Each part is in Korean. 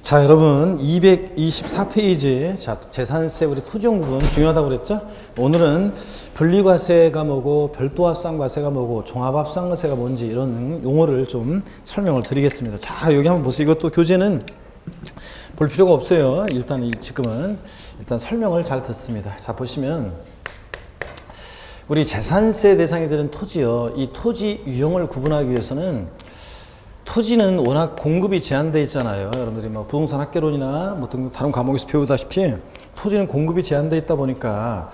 자, 여러분 224페이지 자, 재산세 우리 토지용부분 중요하다고 그랬죠? 오늘은 분리과세가 뭐고 별도합산과세가 뭐고 종합합산과세가 뭔지 이런 용어를 좀 설명을 드리겠습니다. 자, 여기 한번 보세요. 이것도 교재는 볼 필요가 없어요. 일단 지금은 일단 설명을 잘 듣습니다. 자, 보시면 우리 재산세 대상이 되는 토지요. 이 토지 유형을 구분하기 위해서는 토지는 워낙 공급이 제한되어 있잖아요. 여러분들이 뭐 부동산 학개론이나 뭐 등 다른 과목에서 배우다시피 토지는 공급이 제한되어 있다 보니까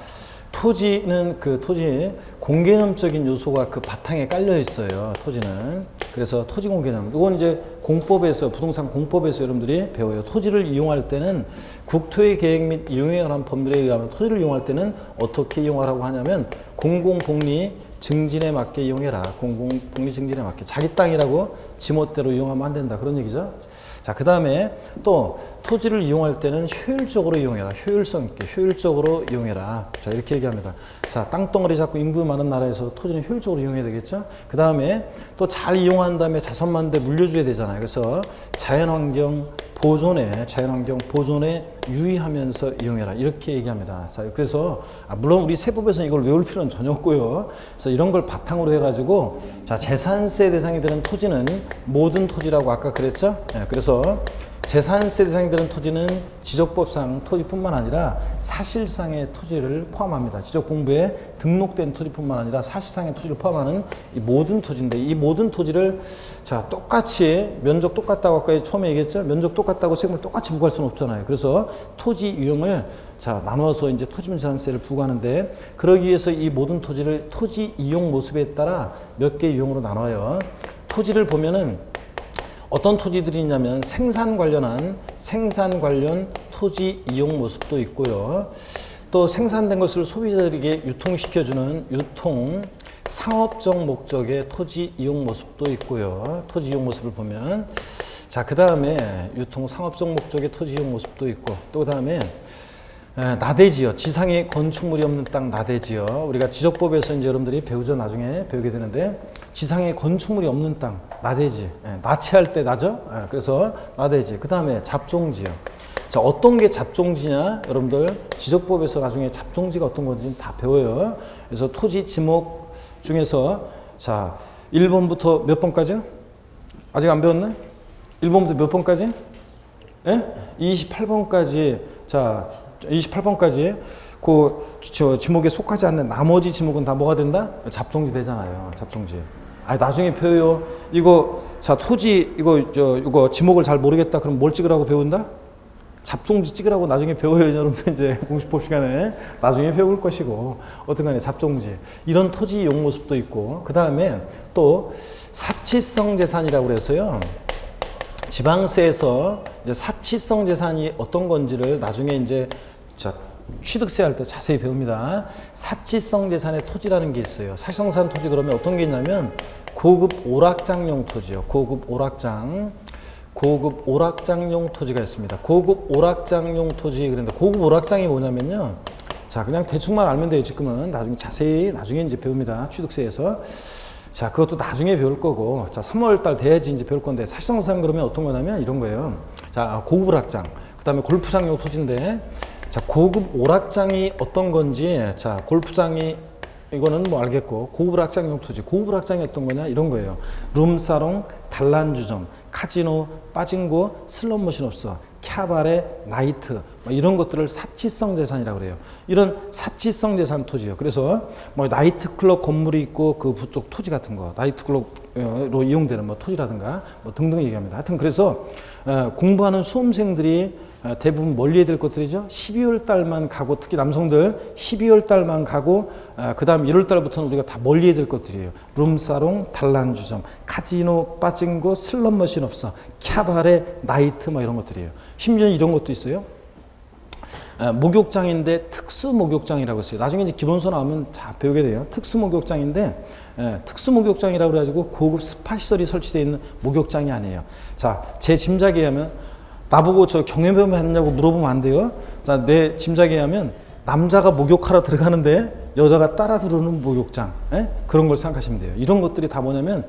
토지는 그 토지 공개념적인 요소가 그 바탕에 깔려 있어요. 토지는. 그래서 토지 공개념. 이건 이제 공법에서 부동산 공법에서 여러분들이 배워요. 토지를 이용할 때는 국토의 계획 및 이용에 관한 법률에 의하면 토지를 이용할 때는 어떻게 이용하라고 하냐면 공공복리 증진에 맞게 이용해라. 공공복리 증진에 맞게. 자기 땅이라고 지멋대로 이용하면 안 된다. 그런 얘기죠. 자, 그 다음에 또 토지를 이용할 때는 효율적으로 이용해라. 효율성 있게 효율적으로 이용해라. 자, 이렇게 얘기합니다. 자, 땅덩어리 잡고 인구 많은 나라에서 토지는 효율적으로 이용해야 되겠죠. 그 다음에 또 잘 이용한 다음에 자선만대 물려줘야 되잖아요. 그래서 자연환경 보존에 유의하면서 이용해라. 이렇게 얘기합니다. 자, 그래서 물론 우리 세법에서는 이걸 외울 필요는 전혀 없고요. 그래서 이런 걸 바탕으로 해가지고 자, 재산세 대상이 되는 토지는 모든 토지라고 아까 그랬죠. 네, 그래서 재산세 대상이 되는 토지는 지적법상 토지뿐만 아니라 사실상의 토지를 포함합니다. 지적공부에 등록된 토지뿐만 아니라 사실상의 토지를 포함하는 이 모든 토지인데 이 모든 토지를 자, 똑같이 면적 똑같다고 아까 처음에 얘기했죠. 면적 똑같다고 세금을 똑같이 부과할 수는 없잖아요. 그래서 토지 유형을 자, 나눠서 이제 토지재산세를 부과하는데 그러기 위해서 이 모든 토지를 토지 이용 모습에 따라 몇 개 유형으로 나눠요. 토지를 보면은 어떤 토지들이 있냐면 생산 관련 토지 이용 모습도 있고요. 또 생산된 것을 소비자들에게 유통시켜주는 유통 상업적 목적의 토지 이용 모습도 있고요. 토지 이용 모습을 보면 자, 그 다음에 유통 상업적 목적의 토지 이용 모습도 있고 또 그 다음에 나대지역, 지상에 건축물이 없는 땅 나대지역. 우리가 지적법에서 이제 여러분들이 배우죠. 나중에 배우게 되는데 지상에 건축물이 없는 땅 나대지. 나치할 때 나죠. 그래서 나대지. 그 다음에 잡종지역. 자, 어떤 게 잡종지냐? 여러분들 지적법에서 나중에 잡종지가 어떤 건지 다 배워요. 그래서 토지 지목 중에서 자, 1번부터 몇 번까지요? 아직 안 배웠네? 1번부터 몇 번까지? 예? 28번까지. 자, 28번까지 그 지목에 속하지 않는 나머지 지목은 다 뭐가 된다? 잡종지 되잖아요. 잡종지. 아, 나중에 배워요. 이거 자, 토지 이거 지목을 잘 모르겠다. 그럼 뭘 찍으라고 배운다? 잡종지 찍으라고 나중에 배워요. 여러분들 이제 공시법 시간에 나중에 배울 것이고 어떤 간에 잡종지. 이런 토지 이용 모습도 있고 그다음에 또 사치성 재산이라고 그래서요. 지방세에서 이제 사치성 재산이 어떤 건지를 나중에 이제 자, 취득세 할 때 자세히 배웁니다. 사치성 재산의 토지라는 게 있어요. 사치성 토지 그러면 어떤 게 있냐면 고급 오락장용 토지요. 고급 오락장용 토지가 있습니다. 고급 오락장용 토지. 그런데 고급 오락장이 뭐냐면요. 자, 그냥 대충만 알면 돼요. 지금은 나중에 자세히 나중에 이제 배웁니다. 취득세에서. 자, 그것도 나중에 배울 거고, 자, 3월달 돼야지 이제 배울 건데, 사실상 그러면 어떤 거냐면 이런 거예요. 자, 고급 오락장, 그 다음에 골프장용 토지인데, 자, 고급 오락장이 어떤 건지, 자, 골프장이 이거는 뭐 알겠고, 고급 오락장용 토지, 고급 오락장이 어떤 거냐 이런 거예요. 룸사롱, 단란주점, 카지노, 빠진고, 슬롯머신 없어. 캬바레, 나이트 뭐 이런 것들을 사치성 재산이라고 그래요. 이런 사치성 재산 토지요. 그래서 뭐 나이트클럽 건물이 있고 그 부쪽 토지 같은 거, 나이트클럽로 이용되는 뭐 토지라든가 뭐 등등 얘기합니다. 하여튼 그래서 공부하는 수험생들이 대부분 멀리 해야 될 것들이죠. 12월 달만 가고 특히 남성들 12월 달만 가고 그 다음 1월 달부터는 우리가 다 멀리 해야 될 것들이에요. 룸사롱, 단란주점, 카지노, 빠진고, 슬롯머신 없어, 캬바레, 나이트 뭐 이런 것들이에요. 심지어 이런 것도 있어요. 목욕장인데 특수 목욕장이라고 했어요. 나중에 이제 기본서 나오면 다 배우게 돼요. 특수 목욕장인데 특수 목욕장이라고 그래가지고 고급 스파 시설이 설치되어 있는 목욕장이 아니에요. 자, 제 짐작에 의하면 나보고 저 경험해보면 했냐고 물어보면 안 돼요. 자, 내 짐작에 의하면 남자가 목욕하러 들어가는데 여자가 따라 들어오는 목욕장, 그런 걸 생각하시면 돼요. 이런 것들이 다 뭐냐면,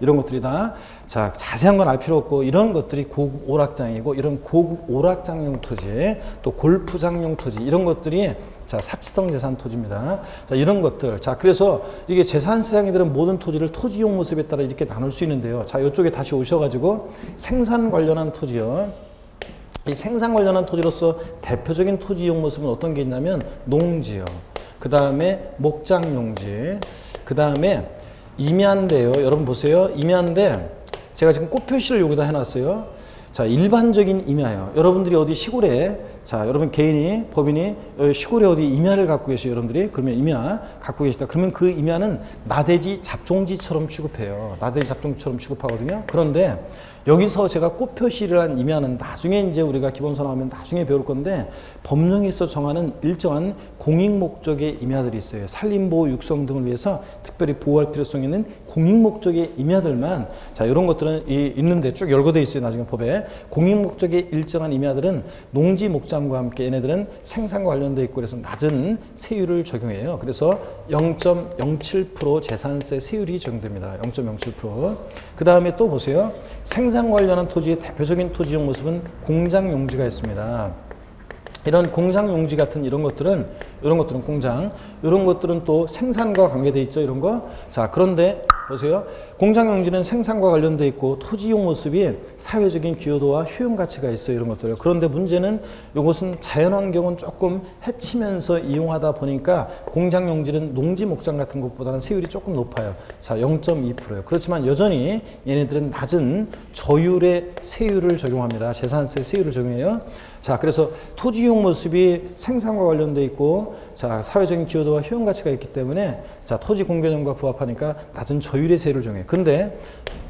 이런 것들이 다, 자, 자세한 건 알 필요 없고, 이런 것들이 고급 오락장이고, 이런 고급 오락장용 토지, 또 골프장용 토지, 이런 것들이, 자, 사치성 재산 토지입니다. 자, 이런 것들. 자, 그래서 이게 재산세상이들은 모든 토지를 토지용 모습에 따라 이렇게 나눌 수 있는데요. 자, 이쪽에 다시 오셔가지고 생산 관련한 토지요. 이 생산 관련한 토지로서 대표적인 토지용 모습은 어떤 게 있냐면 농지요. 그 다음에 목장용지. 그 다음에 임야인데요. 여러분 보세요. 임야인데 제가 지금 꽃 표시를 여기다 해놨어요. 자, 일반적인 임야예요. 여러분들이 어디 시골에, 자, 여러분 개인이, 법인이 시골에 어디 임야를 갖고 계세요, 여러분들이. 그러면 임야 갖고 계시다. 그러면 그 임야는 나대지 잡종지처럼 취급해요. 나대지 잡종지처럼 취급하거든요. 그런데 여기서 제가 꽃 표시를 한 임야는 나중에 이제 우리가 기본서 나오면 나중에 배울 건데 법령에서 정하는 일정한 공익 목적의 임야들이 있어요. 산림보호, 육성 등을 위해서 특별히 보호할 필요성이 있는 공익 목적의 임야들만, 자, 이런 것들은 있는데 쭉 열거되어 있어요. 나중에 법에. 공익 목적의 일정한 임야들은 농지 목장과 함께 얘네들은 생산과 관련되어 있고 그래서 낮은 세율을 적용해요. 그래서 0.07% 재산세 세율이 적용됩니다. 0.07%. 그 다음에 또 보세요. 생산 관련한 토지의 대표적인 토지용 모습은 공장용지가 있습니다. 이런 공장용지 같은 이런 것들은 공장, 이런 것들은 또 생산과 관계되어 있죠. 이런 거. 자, 그런데 보세요. 공장용지는 생산과 관련되어 있고 토지용 모습이 사회적인 기여도와 효용 가치가 있어요. 이런 것들. 그런데 문제는 이것은 자연환경은 조금 해치면서 이용하다 보니까 공장용지는 농지 목장 같은 것보다는 세율이 조금 높아요. 자, 0.2%예요. 그렇지만 여전히 얘네들은 낮은 저율의 세율을 적용합니다. 재산세 세율을 적용해요. 자, 그래서 토지용 모습이 생산과 관련되어 있고, 자, 사회적인 기여도와 효용 가치가 있기 때문에, 자, 토지 공개념과 부합하니까 낮은 저율의 세율을 적용해요. 근데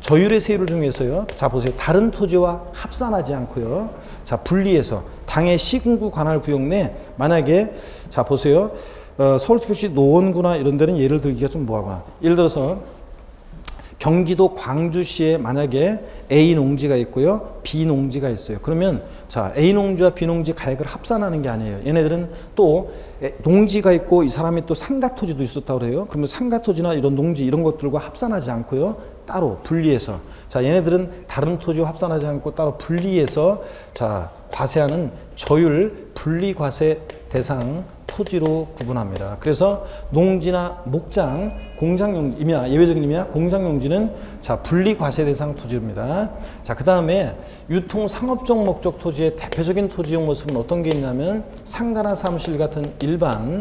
저율의 세율을 적용해서요. 자, 보세요. 다른 토지와 합산하지 않고요. 자, 분리해서 당해 시군구 관할 구역 내 만약에, 자, 보세요. 서울특별시 노원구나 이런 데는 예를 들기가 좀 뭐하구나. 예를 들어서 경기도 광주시에 만약에 A 농지가 있고요. B 농지가 있어요. 그러면 자, A 농지와 B 농지 가액을 합산하는 게 아니에요. 얘네들은 또 농지가 있고 이 사람이 또 상가토지도 있었다고 그래요. 그러면 상가토지나 이런 농지 이런 것들과 합산하지 않고요. 따로 분리해서, 자, 얘네들은 다른 토지와 합산하지 않고 따로 분리해서, 자, 과세하는 저율 분리과세 대상 토지로 구분합니다. 그래서 농지나 목장, 공장용지, 임야, 예외적인 임야, 공장용지는 자, 분리과세 대상 토지입니다. 자, 그 다음에 유통 상업적 목적 토지의 대표적인 토지용 모습은 어떤 게 있냐면 상가나 사무실 같은 일반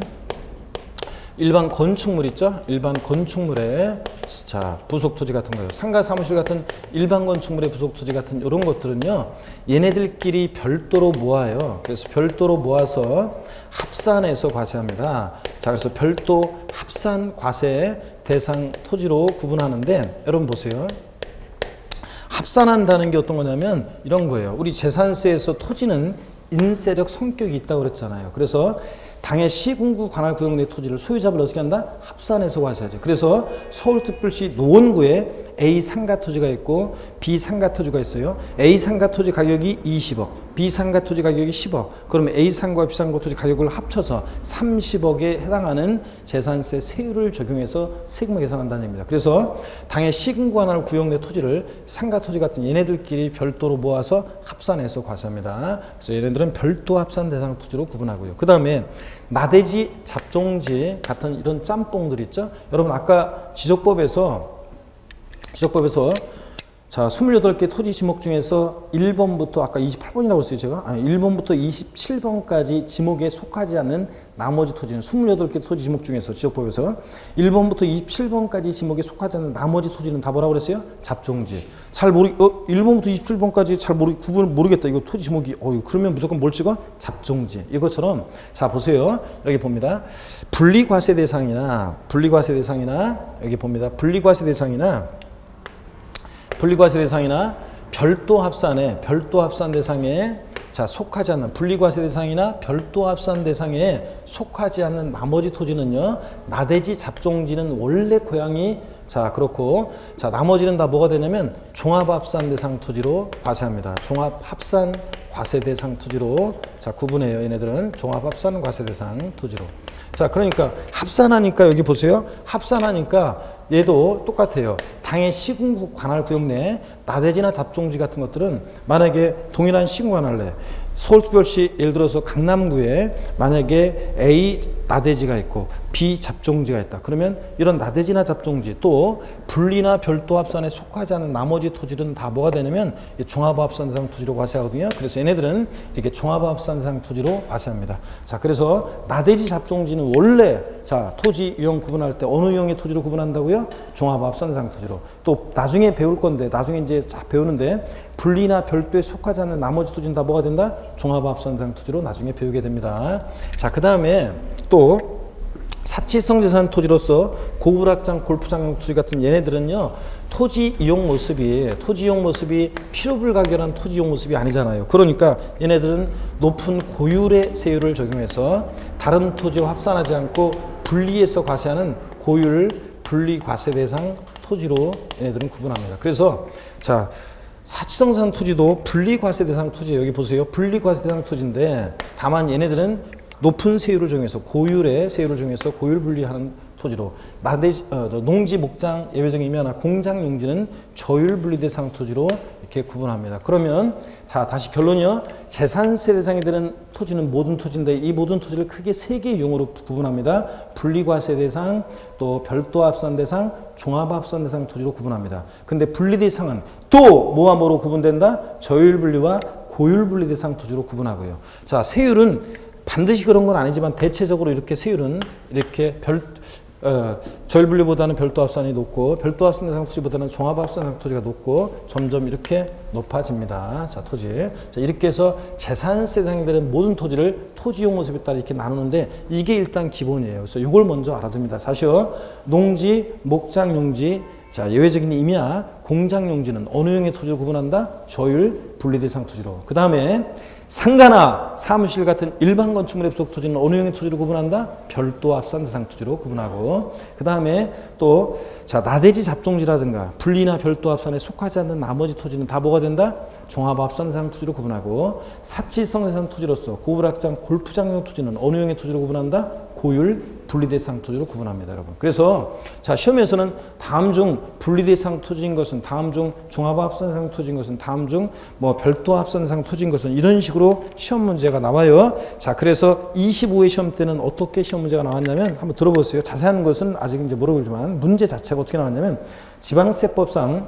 건축물 있죠? 일반 건축물의, 자, 부속 토지 같은 거예요. 상가 사무실 같은 일반 건축물의 부속 토지 같은 이런 것들은요. 얘네들끼리 별도로 모아요. 그래서 별도로 모아서 합산해서 과세합니다. 자, 그래서 별도 합산 과세 대상 토지로 구분하는데 여러분 보세요. 합산한다는 게 어떤 거냐면 이런 거예요. 우리 재산세에서 토지는 인세력 성격이 있다고 그랬잖아요. 그래서 당해 시군구 관할 구역 내 토지를 소유자를 어떻게 한다? 합산해서 과세하죠. 그래서 서울특별시 노원구에 A 상가토지가 있고 B 상가토지가 있어요. A 상가토지 가격이 20억, B 상가토지 가격이 10억. 그러면 A 상가와 B 상가토지 가격을 합쳐서 30억에 해당하는 재산세 세율을 적용해서 세금을 계산한다는 얘기입니다. 그래서 당해 시군구 관할 구역 내 토지를 상가토지 같은 얘네들끼리 별도로 모아서 합산해서 과세합니다. 그래서 얘네들은 별도 합산 대상 토지로 구분하고요. 그 다음에 나대지, 잡종지 같은 이런 짬뽕들 있죠. 여러분 아까 지적법에서 자, 28개 토지 지목 중에서 1번부터 아까 28번이라고 했어요, 제가. 아니, 1번부터 27번까지 지목에 속하지 않는 나머지 토지는 28개 토지 지목 중에서 지적법에서 1번부터 27번까지 지목에 속하지 않는 나머지 토지는 다 뭐라고 그랬어요? 잡종지. 1번부터 27번까지 잘 구분을 모르겠다. 이거 토지 지목이, 그러면 무조건 뭘 찍어? 잡종지. 이것처럼, 자, 보세요. 여기 봅니다. 분리과세 대상이나, 여기 봅니다. 분리과세 대상이나 별도 합산 대상에 자, 속하지 않는 분리과세 대상이나 별도 합산 대상에 속하지 않는 나머지 토지는요. 나대지 잡종지는 원래 고향이 자, 그렇고, 자, 나머지는 다 뭐가 되냐면 종합합산 대상 토지로 과세합니다. 종합합산 과세 대상 토지로 자, 구분해요. 얘네들은 종합합산 과세 대상 토지로. 자, 그러니까 합산하니까 여기 보세요. 합산하니까 얘도 똑같아요. 당해 시군구 관할 구역 내 나대지나 잡종지 같은 것들은 만약에 동일한 시군 관할 내 서울특별시 예를 들어서 강남구에 만약에 A 나대지가 있고 B 잡종지가 있다. 그러면 이런 나대지나 잡종지 또 분리나 별도 합산에 속하지 않은 나머지 토지는 다 뭐가 되냐면 종합합산 대상 토지로 과세하거든요. 그래서 얘네들은 이렇게 종합합산 대상 토지로 과세합니다. 자, 그래서 나대지 잡종지는 원래 자, 토지 유형 구분할 때 어느 유형의 토지로 구분한다고요? 종합합산 대상 토지로. 또 나중에 배울 건데 나중에 이제 배우는데 분리나 별도에 속하지 않는 나머지 토지는 다 뭐가 된다? 종합합산 대상 토지로 나중에 배우게 됩니다. 자, 그 다음에 또 사치성 재산 토지로서 고불확장 골프장용 토지 같은 얘네들은요 토지 이용 모습이 필요불가결한 토지 이용 모습이 아니잖아요. 그러니까 얘네들은 높은 고율의 세율을 적용해서 다른 토지와 합산하지 않고 분리해서 과세하는 고율 분리 과세 대상 토지로 얘네들은 구분합니다. 그래서 자, 사치성산 토지도 분리과세 대상 토지 여기 보세요. 분리과세 대상 토지인데 다만 얘네들은 높은 세율을 정해서 고율의 세율을 정해서 고율 분리하는 토지로 농지, 목장, 예외적이면 공장 용지는 저율 분리 대상 토지로 이렇게 구분합니다. 그러면 자 다시 결론이요. 재산세 대상이 되는 토지는 모든 토지인데 이 모든 토지를 크게 세 개의 유형으로 구분합니다. 분리과세 대상, 또 별도 합산 대상, 종합합산 대상 토지로 구분합니다. 근데 분리 대상은 또 뭐와 뭐로 구분된다? 저율 분리와 고율 분리 대상 토지로 구분하고요. 자, 세율은 반드시 그런 건 아니지만 대체적으로 이렇게 세율은 이렇게 저율 분리보다는 별도 합산이 높고 별도 합산 대상 토지보다는 종합 합산 대상 토지가 높고 점점 이렇게 높아집니다. 자, 토지. 자, 이렇게 해서 재산세 대상이 되는 모든 토지를 토지용 모습에 따라 이렇게 나누는데 이게 일단 기본이에요. 그래서 이걸 먼저 알아둡니다. 사실 농지, 목장 용지, 자, 예외적인 임야, 공장 용지는 어느 형의 토지로 구분한다? 저율 분리 대상 토지로. 그 다음에 상가나 사무실 같은 일반 건축물의 부속 토지는 어느 형의 토지로 구분한다? 별도 합산 대상 토지로 구분하고 그 다음에 또 자 나대지 잡종지라든가 분리나 별도 합산에 속하지 않는 나머지 토지는 다 뭐가 된다? 종합 합산 대상 토지로 구분하고 사치성 대상 토지로서 고불확장 골프장용 토지는 어느 형의 토지로 구분한다? 고율 분리대상 토지로 구분합니다, 여러분. 그래서 자 시험에서는 다음 중 분리대상 토지인 것은 다음 중 종합합산대상 토지인 것은 다음 중 뭐 별도 합산대상 토지인 것은 이런 식으로 시험 문제가 나와요. 자, 그래서 25회 시험 때는 어떻게 시험 문제가 나왔냐면 한번 들어보세요. 자세한 것은 아직 이제 모르지만 문제 자체가 어떻게 나왔냐면 지방세법상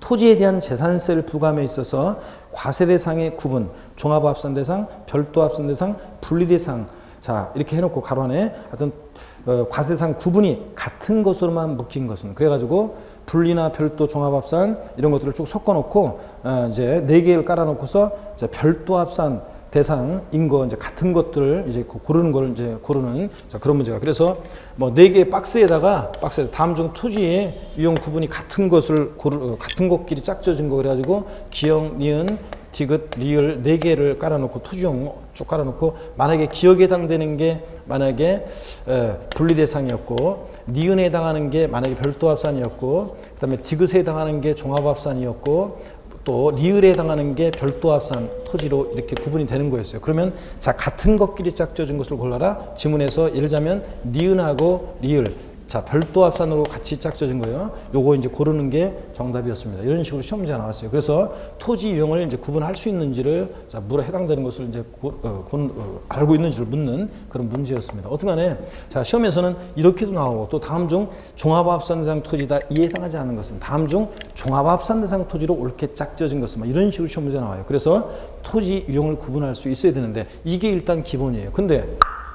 토지에 대한 재산세를 부과함에 있어서 과세대상의 구분, 종합합산대상, 별도합산대상, 분리대상 자 이렇게 해놓고 가로 안에 하여튼 과세대상 구분이 같은 것으로만 묶인 것은 그래가지고 분리나 별도 종합합산 이런 것들을 쭉 섞어놓고 이제 4개를 깔아놓고서 이제 별도합산 대상인 거 이제 같은 것들 이제 고르는 걸 이제 고르는 자 그런 문제가 그래서 뭐 4개의 박스에다가 다음 중 토지의 유형 구분이 같은 것을 같은 것끼리 짝져진 거 그래가지고 기역, 니은, 디귿, 리을 4개를 깔아놓고 토지용 쭉 깔아놓고 만약에 기역에 해당되는 게 만약에 분리 대상이었고 니은에 해당하는 게 만약에 별도 합산이었고 그다음에 디귿에 해당하는 게 종합 합산이었고 또 리을에 해당하는 게 별도 합산 토지로 이렇게 구분이 되는 거였어요. 그러면 자 같은 것끼리 짝져진 것을 골라라. 지문에서 예를 들자면 니은하고 리을 자 별도 합산으로 같이 짝져진 거예요. 요거 이제 고르는 게 정답이었습니다. 이런 식으로 시험 문제가 나왔어요. 그래서 토지 유형을 이제 구분할 수 있는지를 자 물에 해당되는 것을 이제 알고 있는지를 묻는 그런 문제였습니다. 어떠간에 자 시험에서는 이렇게도 나오고 또 다음 중 종합합산 대상 토지다 이에 해당하지 않는 것은 다음 중 종합합산 대상 토지로 옳게 짝져진 것은 이런 식으로 시험 문제 나와요. 그래서 토지 유형을 구분할 수 있어야 되는데 이게 일단 기본이에요. 근데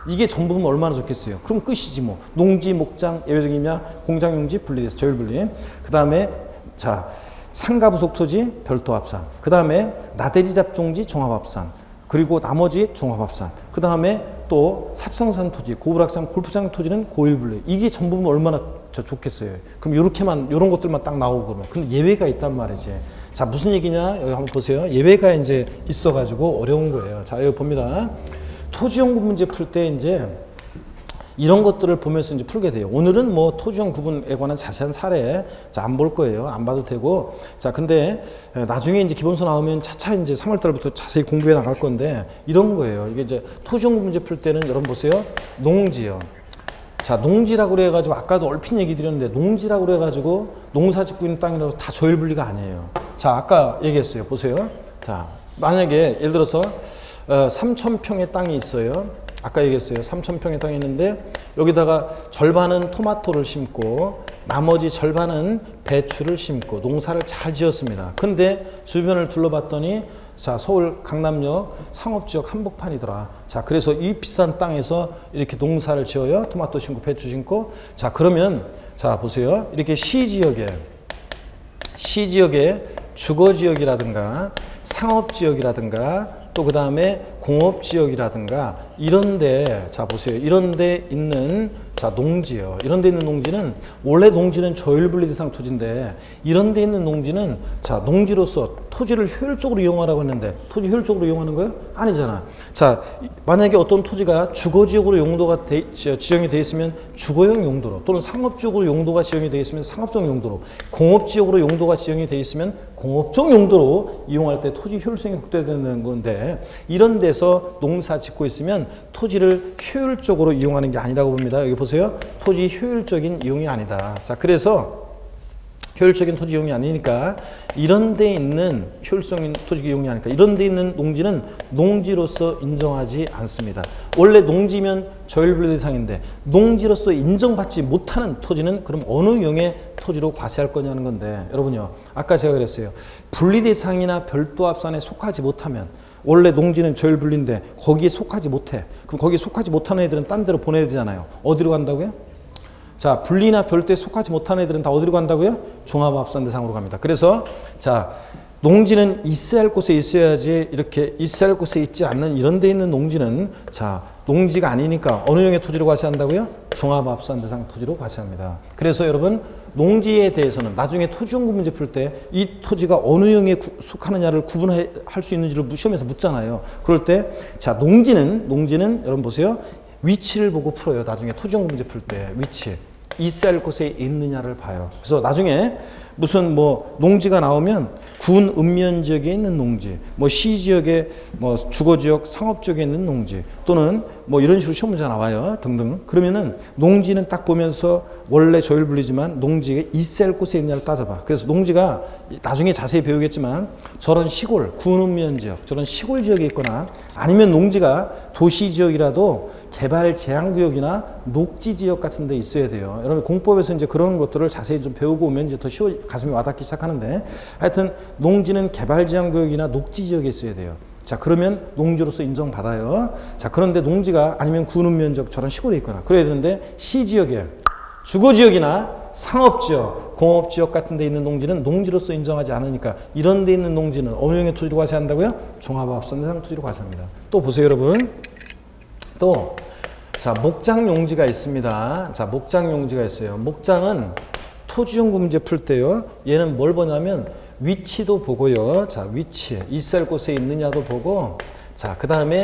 이게 전부면 얼마나 좋겠어요. 그럼 끝이지 뭐. 농지, 목장, 예외적이냐, 공장 용지 분리돼서 저율 분리. 그 다음에 자 상가 부속 토지 별도 합산. 그 다음에 나대지 잡종지 종합 합산. 그리고 나머지 종합 합산. 그 다음에 또 사치성산 토지, 고불확산 골프장 토지는 고율 분리. 이게 전부면 얼마나 좋겠어요. 그럼 요렇게만 요런 것들만 딱 나오고 그러면. 근데 예외가 있단 말이지. 자 무슨 얘기냐 여기 한번 보세요. 예외가 이제 있어가지고 어려운 거예요. 자 여기 봅니다. 토지용구 문제 풀 때 이제 이런 것들을 보면서 이제 풀게 돼요. 오늘은 뭐 토지형 구분에 관한 자세한 사례 안 볼 거예요. 안 봐도 되고. 자, 근데 나중에 이제 기본서 나오면 차차 이제 3월 달부터 자세히 공부해 나갈 건데 이런 거예요. 이게 이제 토지형 구분 문제 풀 때는 여러분 보세요. 농지요. 자, 농지라고 그래가지고 아까도 얼핏 얘기 드렸는데 농지라고 그래가지고 농사 짓고 있는 땅이라고 다 조율 분리가 아니에요. 자, 아까 얘기했어요. 보세요. 자, 만약에 예를 들어서 3,000평의 땅이 있어요. 아까 얘기했어요. 3,000평의 땅이 있는데 여기다가 절반은 토마토를 심고 나머지 절반은 배추를 심고 농사를 잘 지었습니다. 근데 주변을 둘러봤더니 자, 서울 강남역 상업지역 한복판이더라. 자, 그래서 이 비싼 땅에서 이렇게 농사를 지어요. 토마토 심고 배추 심고. 자, 그러면 자, 보세요. 이렇게 시지역에 주거지역이라든가 상업지역이라든가 또 그 다음에 공업지역이라든가 이런데 자 보세요. 이런데 있는 자 농지요. 이런데 있는 농지는 원래 농지는 조율분리 대상 토지인데 이런데 있는 농지는 자 농지로서 토지를 효율적으로 이용하라고 했는데 토지 효율적으로 이용하는 거예요? 아니잖아. 자 만약에 어떤 토지가 주거지역으로 용도가 지정이 되어 있으면 주거용 용도로 또는 상업지역으로 용도가 지정이 되어 있으면 상업적 용도로 공업지역으로 용도가 지정이 되어 있으면 공업적 용도로 이용할 때 토지 효율성이 극대화되는 건데 이런 데서 농사 짓고 있으면 토지를 효율적으로 이용하는 게 아니라고 봅니다. 여기 보세요. 토지 효율적인 이용이 아니다. 자, 그래서 효율적인 토지 이용이 아니니까 이런 데 있는 효율적인 토지 이용이 아니니까 이런 데 있는 농지는 농지로서 인정하지 않습니다. 원래 농지면 조율분리 대상인데 농지로서 인정받지 못하는 토지는 그럼 어느 용의 토지로 과세할 거냐는 건데 여러분요. 아까 제가 그랬어요. 분리 대상이나 별도 합산에 속하지 못하면 원래 농지는 조율분리인데 거기에 속하지 못해. 그럼 거기에 속하지 못하는 애들은 딴 데로 보내야 되잖아요. 어디로 간다고요? 자, 분리나 별도에 속하지 못하는 애들은 다 어디로 간다고요? 종합합산 대상으로 갑니다. 그래서 자, 농지는 있어야 할 곳에 있어야지 이렇게 있어야 할 곳에 있지 않는 이런 데 있는 농지는 자, 농지가 아니니까 어느 용의 토지로 과세한다고요? 종합합산 대상 토지로 과세합니다. 그래서 여러분 농지에 대해서는 나중에 토지용구 문제 풀 때 이 토지가 어느 용에 속하느냐를 구분할 수 있는지를 시험에서 묻잖아요. 그럴 때 자, 농지는 여러분 보세요. 위치를 보고 풀어요. 나중에 토지용구 문제 풀 때 위치 있어야 할 곳에 있느냐를 봐요. 그래서 나중에 무슨 뭐 농지가 나오면 군 읍면 지역에 있는 농지, 뭐 시 지역에 뭐 주거 지역, 상업 지역에 있는 농지 또는 뭐 이런 식으로 시험 문제가 나와요. 등등. 그러면은 농지는 딱 보면서 원래 조율 분리지만 농지에 있어야 할 곳에 있냐를 따져봐. 그래서 농지가 나중에 자세히 배우겠지만 저런 시골, 군 읍면 지역, 저런 시골 지역에 있거나 아니면 농지가 도시 지역이라도 개발 제한 구역이나 녹지 지역 같은 데 있어야 돼요. 여러분 공법에서 이제 그런 것들을 자세히 좀 배우고 오면 이제 더 가슴이 와닿기 시작하는데 하여튼 농지는 개발 제한 구역이나 녹지 지역에 있어야 돼요. 자, 그러면 농지로서 인정받아요. 자, 그런데 농지가 아니면 군읍면적 저런 시골에 있거나 그래야 되는데 시지역에 주거지역이나 상업지역, 공업지역 같은 데 있는 농지는 농지로서 인정하지 않으니까 이런 데 있는 농지는 어느 용의 토지로 과세한다고요? 종합합산 대상 토지로 과세합니다. 또 보세요, 여러분. 또 자, 목장 용지가 있습니다. 자, 목장 용지가 있어요. 목장은 토지용구 문제 풀 때요. 얘는 뭘 보냐면 위치도 보고요. 자, 위치 있어야 할 곳에 있느냐도 보고 자, 그 다음에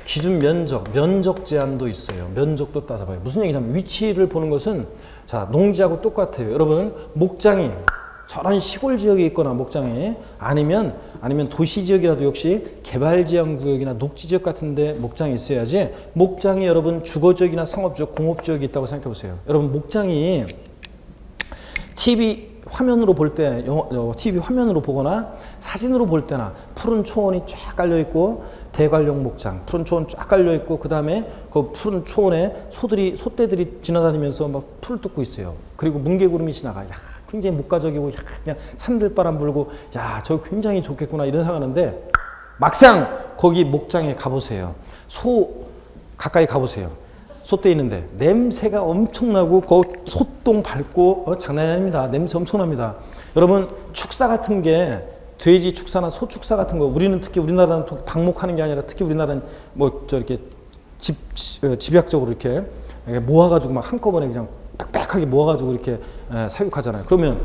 기준 면적 제한도 있어요. 면적도 따져봐요. 무슨 얘기냐면 위치를 보는 것은 자, 농지하고 똑같아요. 여러분 목장이 저런 시골 지역에 있거나 목장에 아니면 도시 지역이라도 역시 개발 제한 구역이나 녹지 지역 같은 데 목장이 있어야지 목장이 여러분 주거 지역이나 상업 지역, 공업 지역이 있다고 생각해 보세요. 여러분 목장이 TV 화면으로 볼 때, TV 화면으로 보거나 사진으로 볼 때나 푸른 초원이 쫙 깔려 있고 대관령 목장, 푸른 초원 쫙 깔려 있고 그 다음에 그 푸른 초원에 소떼들이 지나다니면서 막 풀을 뜯고 있어요. 그리고 뭉게구름이 지나가. 야, 굉장히 목가적이고 야, 그냥 산들바람 불고 야, 저 굉장히 좋겠구나 이런 생각하는데 막상 거기 목장에 가보세요. 가까이 가보세요. 소떼 있는데 냄새가 엄청나고 그 소똥 밟고 장난이 아닙니다. 냄새 엄청납니다. 여러분 축사 같은 게 돼지 축사나 소 축사 같은 거 우리는 특히 우리나라는 방목하는 게 아니라 특히 우리나라는 뭐 저렇게 집약적으로 이렇게 모아가지고 막 한꺼번에 그냥 빽빽하게 모아가지고 이렇게 사육하잖아요. 그러면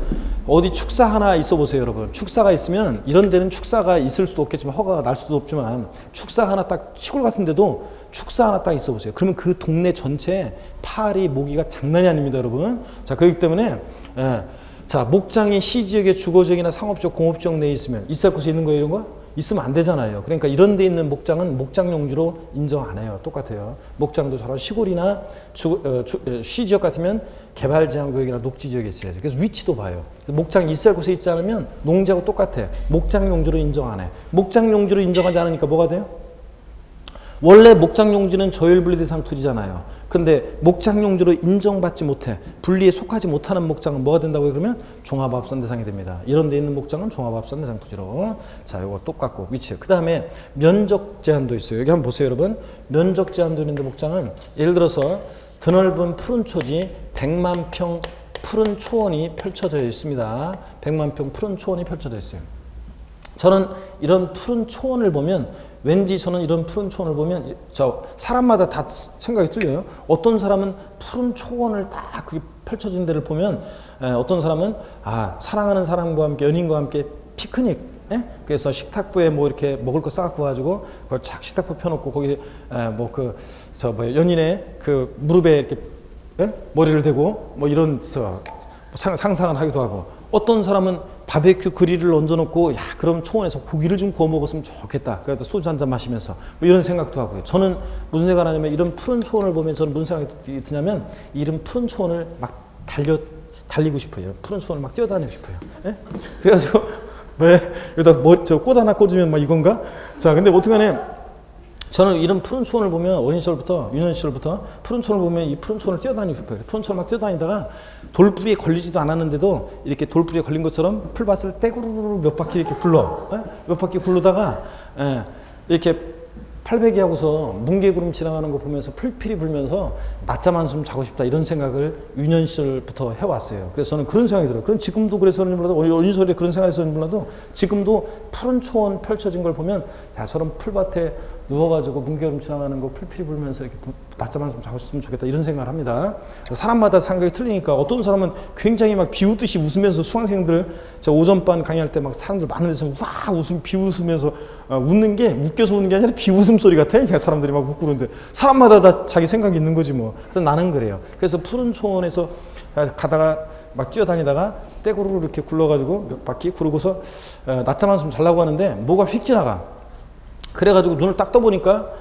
어디 축사 하나 있어 보세요, 여러분. 축사가 있으면 이런 데는 축사가 있을 수도 없겠지만 허가가 날 수도 없지만 축사 하나 딱 시골 같은 데도 축사 하나 딱 있어 보세요. 그러면 그 동네 전체에 파리, 모기가 장난이 아닙니다, 여러분. 자, 그렇기 때문에 자, 목장이 시지역에 주거지역이나 상업지역, 공업지역 내에 있으면 있을 곳에 있는 거예요, 이런 거? 있으면 안 되잖아요. 그러니까 이런 데 있는 목장은 목장용지로 인정 안 해요. 똑같아요. 목장도 저런 시골이나 시지역 같으면 개발제한구역이나 녹지지역에 있어야죠. 그래서 위치도 봐요. 목장이 있을 곳에 있지 않으면 농지하고 똑같아. 목장용지로 인정 안 해. 목장용지로 인정하지 않으니까 뭐가 돼요? 원래 목장용지는 저율분리대상 토지잖아요. 근데 목장용지로 인정받지 못해, 분리에 속하지 못하는 목장은 뭐가 된다고요? 그러면 종합합산 대상이 됩니다. 이런 데 있는 목장은 종합합산 대상 토지로. 자, 요거 똑같고 위치. 그 다음에 면적 제한도 있어요. 여기 한번 보세요, 여러분. 면적 제한도 있는데 목장은 예를 들어서 드넓은 푸른 초지 100만 평 푸른 초원이 펼쳐져 있습니다. 100만 평 푸른 초원이 펼쳐져 있어요. 저는 이런 푸른 초원을 보면 왠지 저는 이런 푸른 초원을 보면 사람마다 다 생각이 틀려요. 어떤 사람은 푸른 초원을 딱 그렇게 펼쳐진 데를 보면 어떤 사람은 사랑하는 사람과 함께 연인과 함께 피크닉 그래서 식탁부에 뭐 이렇게 먹을 거 싸갖고 가지고 그걸 착 식탁부 펴놓고 거기 연인의 그 무릎에 이렇게 머리를 대고 뭐 이런 상상을 하기도 하고 어떤 사람은 바베큐 그릴을 얹어놓고 그럼 초원에서 고기를 좀 구워 먹었으면 좋겠다. 그래서 소주 한잔 마시면서 뭐 이런 생각도 하고요. 저는 무슨 생각을 하냐면 이런 푸른 초원을 보면 저는 무슨 생각이 드냐면 이런 푸른 초원을 막 달리고 싶어요. 푸른 초원을 막 뛰어다니고 싶어요. 그래가지고 왜 여기다 꽃 하나 꽂으면 막 이건가? 자, 근데 어떻게간에 저는 이런 푸른 초원을 보면 어린 시절부터 유년 시절부터 푸른 초원을 보면 이 푸른 초원을 뛰어다니고 싶어요. 푸른 초원을 막 뛰어다니다가 돌뿌리에 걸리지도 않았는데도 이렇게 돌뿌리에 걸린 것처럼 풀밭을 떼구르르 몇 바퀴 이렇게 굴러 몇 바퀴 굴르다가 이렇게 팔베개 하고서 뭉게구름 지나가는 거 보면서 풀필이 불면서 낮잠 한숨 자고 싶다 이런 생각을 유년 시절부터 해왔어요. 그래서 저는 그런 생각이 들어요. 그럼 지금도 그래서는 몰라도 어린 시절에 그런 생각이 있었는지 몰라도 지금도 푸른 초원 펼쳐진 걸 보면 저런 풀밭에 누워가지고 뭉게구름 지나가는 거 풀필이 불면서 이렇게 낮잠 한숨 자고 싶으면 좋겠다 이런 생각을 합니다. 사람마다 생각이 틀리니까 어떤 사람은 굉장히 막 비웃듯이 웃으면서 수강생들 오전반 강의할 때 막 사람들 많은 데서 와 비웃으면서 웃는 게 웃겨서 웃는 게 아니라 비웃음 소리 같아. 그냥 사람들이 막 웃고 그러는데 사람마다 다 자기 생각이 있는 거지 뭐. 그래서 나는 그래요. 그래서 푸른 초원에서 가다가 막 뛰어다니다가 떼구르르 이렇게 굴러가지고 몇 바퀴 구르고서 낮잠 한숨 자려고 하는데 뭐가 휙 지나가. 그래가지고 눈을 딱 떠보니까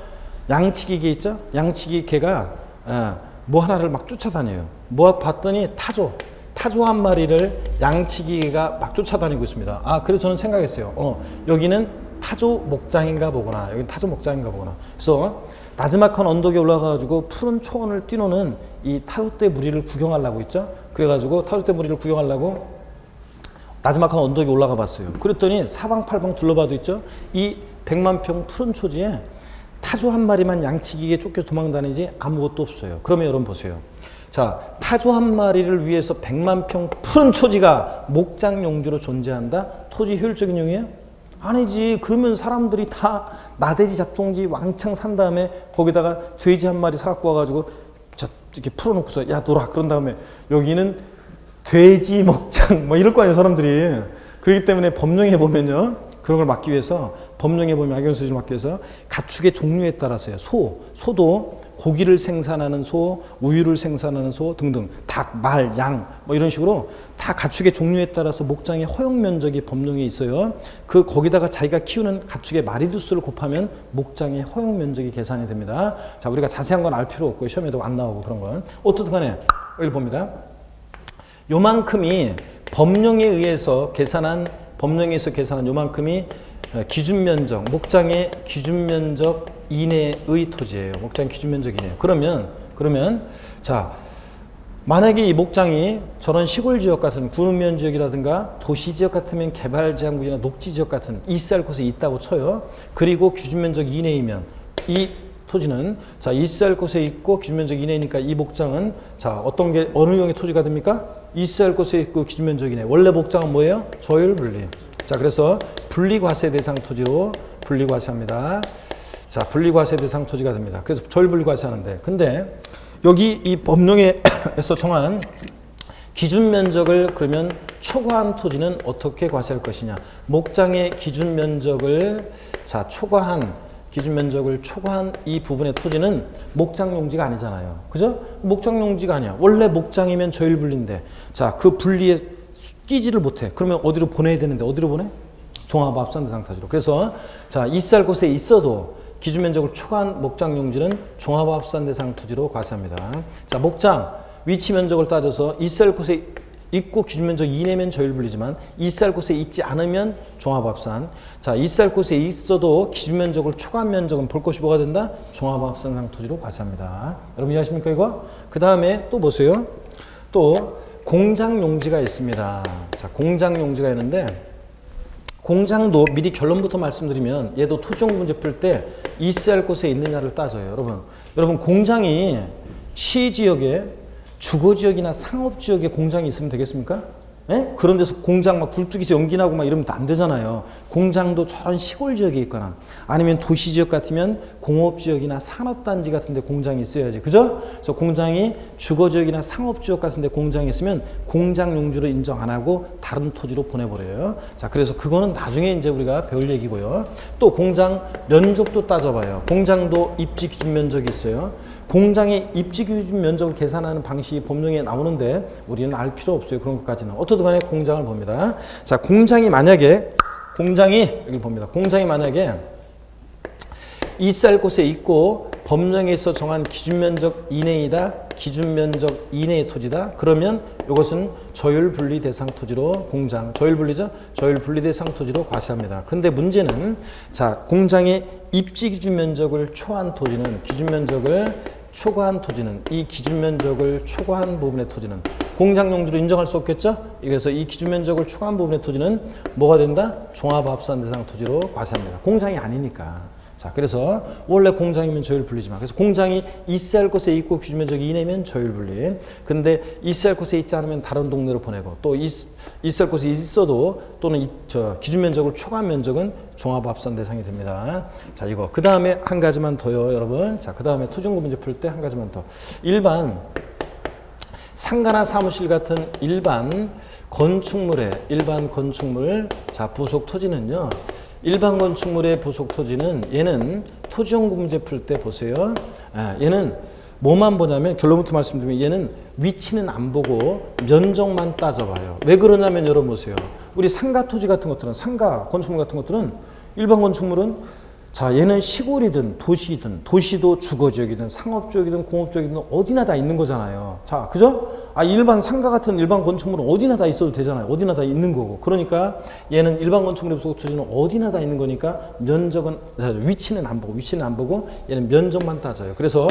양치기 개 있죠? 양치기 개가 뭐 하나를 막 쫓아다녀요. 뭐 봤더니 타조 한 마리를 양치기 개가 막 쫓아다니고 있습니다. 그래서 저는 생각했어요. 여기는 타조 목장인가 보구나. 여기는 타조 목장인가 보구나. 그래서 나지막한 언덕에 올라가가지고 푸른 초원을 뛰노는 이 타조떼 무리를 구경하려고 있죠? 그래가지고 타조떼 무리를 구경하려고 나지막한 언덕에 올라가 봤어요. 그랬더니 사방팔방 둘러봐도 있죠? 이 100만 평 푸른 초지에 타조 한 마리만 양치기에 쫓겨서 도망다니지 아무것도 없어요. 그러면 여러분 보세요. 자, 타조 한 마리를 위해서 100만 평 푸른 초지가 목장 용지로 존재한다? 토지 효율적인 용이에요? 아니지. 그러면 사람들이 다 나돼지 잡종지 왕창 산 다음에 거기다가 돼지 한 마리 사갖고 와가지고 이렇게 풀어놓고서 야 놀아. 그런 다음에 여기는 돼지 먹장 뭐 이럴 거 아니에요 사람들이. 그렇기 때문에 법령에 보면요. 그런 걸 막기 위해서 법령에 보면 악용수지를 막기 위해서 가축의 종류에 따라서요. 소도 고기를 생산하는 소, 우유를 생산하는 소 등등 닭, 말, 양 뭐 이런 식으로 다 가축의 종류에 따라서 목장의 허용 면적이 법령에 있어요. 거기다가 자기가 키우는 가축의 마리두수를 곱하면 목장의 허용 면적이 계산이 됩니다. 자, 우리가 자세한 건 알 필요 없고 시험에도 안 나오고 그런 건 어떻든 간에 여기 봅니다. 요만큼이 법령에서 계산한 요만큼이 기준면적, 목장의 기준면적 이내의 토지예요. 목장 기준면적 이내. 그러면 자, 만약에 이 목장이 저런 시골 지역 같은 구릉면 지역이라든가 도시 지역 같으면 개발제한구역이나 녹지 지역 같은 있을 곳에 있다고 쳐요. 그리고 기준면적 이내이면 이 토지는 자, 있을 곳에 있고 기준면적 이내니까 이 목장은 자, 어느 형의 토지가 됩니까? 있을 곳에 있고 기준면적 이내. 원래 목장은 뭐예요? 저율분리. 자, 그래서 분리과세 대상 토지로 분리과세합니다. 자, 분리과세 대상 토지가 됩니다. 그래서 저율분리과세 하는데, 근데 여기 이 법령에서 정한 기준 면적을 그러면 초과한 토지는 어떻게 과세할 것이냐. 목장의 기준 면적을 초과한 기준 면적을 초과한 이 부분의 토지는 목장 용지가 아니잖아요. 그죠? 목장 용지가 아니야. 원래 목장이면 저일 분리인데 그 분리에 끼지를 못해. 그러면 어디로 보내야 되는데 어디로 보내? 종합합산 대상 토지로. 그래서 있을 곳에 있어도 기준 면적을 초과한 목장 용지는 종합합산 대상 토지로 과세합니다. 목장 위치 면적을 따져서 있을 곳에 있고 기준 면적 이내면 저일 분리지만 있을 곳에 있지 않으면 종합합산. 있을 곳에 있어도 기준 면적을 초과한 면적은 볼 것이 뭐가 된다? 종합합산 대상 토지로 과세합니다. 여러분 이해하십니까 이거? 그 다음에 또 보세요. 또 공장 용지가 있습니다. 공장 용지가 있는데 공장도 미리 결론부터 말씀드리면 얘도 토지용 문제 풀 때 있을 곳에 있느냐를 따져요. 여러분 공장이 시지역에 주거지역이나 상업지역에 공장이 있으면 되겠습니까? 예? 그런 데서 공장 막 굴뚝에서 연기 나고 막 이러면 안 되잖아요. 공장도 저런 시골 지역에 있거나 아니면 도시 지역 같으면 공업 지역이나 산업단지 같은 데 공장이 있어야지. 그죠? 그래서 공장이 주거 지역이나 상업 지역 같은 데 공장이 있으면 공장 용지로 인정 안 하고 다른 토지로 보내버려요. 그래서 그거는 나중에 이제 우리가 배울 얘기고요. 또 공장 면적도 따져봐요. 공장도 입지 기준 면적이 있어요. 공장의 입지 기준 면적을 계산하는 방식이 법령에 나오는데 우리는 알 필요 없어요. 그런 것까지는. 어떻든 간에 공장을 봅니다. 공장이 만약에 여기 봅니다. 공장이 만약에 있을 곳에 있고 법령에서 정한 기준 면적 이내이다. 기준 면적 이내의 토지다. 그러면 이것은 저율 분리 대상 토지로 공장, 저율 분리죠? 저율 분리 대상 토지로 과세합니다. 근데 문제는 공장의 입지 기준 면적을 초과한 토지는 기준 면적을 초과한 토지는 이 기준 면적을 초과한 부분의 토지는 공장 용지로 인정할 수 없겠죠? 그래서 이 기준 면적을 초과한 부분의 토지는 뭐가 된다? 종합합산 대상 토지로 과세합니다. 공장이 아니니까. 그래서 원래 공장이면 저율 분리지만 그래서 공장이 있을 곳에 있고 기준 면적이 이내면 저율 분리. 근데 있을 곳에 있지 않으면 다른 동네로 보내고 또 있을 곳에 있어도 또는 기준 면적을 초과한 면적은 종합합산 대상이 됩니다. 이거 그 다음에 한 가지만 더요, 여러분. 그 다음에 토지용구 문제 풀 때 한 가지만 더. 일반 상가나 사무실 같은 일반 건축물 부속 토지는요. 일반 건축물의 부속 토지는 얘는 토지용구 문제 풀 때 보세요. 얘는 뭐만 보냐면 결론부터 말씀드리면 얘는 위치는 안 보고 면적만 따져봐요. 왜 그러냐면 여러분 보세요. 우리 상가 토지 같은 것들은 상가 건축물 같은 것들은 일반 건축물은 얘는 시골이든 도시든 도시도 주거지역이든 상업지역이든 공업지역이든 어디나 다 있는 거잖아요. 그죠? 일반 상가 같은 일반 건축물은 어디나 다 있어도 되잖아요. 어디나 다 있는 거고. 그러니까 얘는 일반 건축물의 부속 토지는 어디나 다 있는 거니까 면적은 위치는 안 보고 얘는 면적만 따져요. 그래서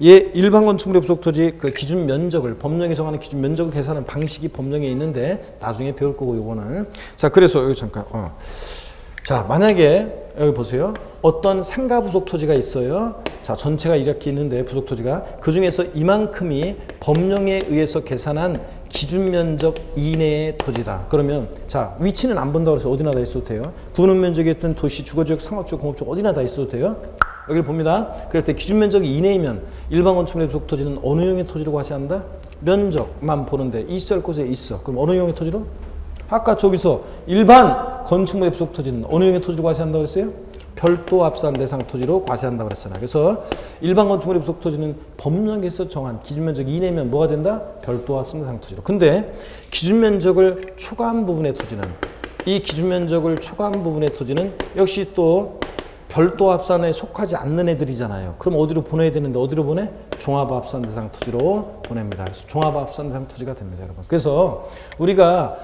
얘 일반 건축물의 부속 토지 그 기준 면적을 법령에 정하는 기준 면적을 계산하는 방식이 법령에 있는데 나중에 배울 거고 요거는. 그래서 여기 잠깐 만약에 여기 보세요. 어떤 상가 부속 토지가 있어요. 전체가 이렇게 있는데 부속 토지가 그 중에서 이만큼이 법령에 의해서 계산한 기준 면적 이내의 토지다. 그러면 위치는 안 본다고 해서 어디나 다 있어도 돼요. 구는 면적이 있든 도시, 주거지역, 상업지역, 공업지역 어디나 다 있어도 돼요. 여기를 봅니다. 그래서 기준 면적이 이내이면 일반 건축물의 부속 토지는 어느 형의 토지로 과세한다? 면적만 보는데 있을 곳에 있어. 그럼 어느 형의 토지로? 아까 저기서 일반 건축물의 부속 토지는 어느 형의 토지로 과세한다고 그랬어요? 별도 합산 대상 토지로 과세한다고 그랬잖아요. 그래서 일반 건축물의 부속 토지는 법령에서 정한 기준 면적 이내면 뭐가 된다? 별도 합산 대상 토지로. 근데 기준 면적을 초과한 부분의 토지는 이 기준 면적을 초과한 부분의 토지는 역시 또 별도 합산에 속하지 않는 애들이잖아요. 그럼 어디로 보내야 되는데 어디로 보내? 종합합산 대상 토지로 보냅니다. 그래서 종합합산 대상 토지가 됩니다, 여러분. 그래서 우리가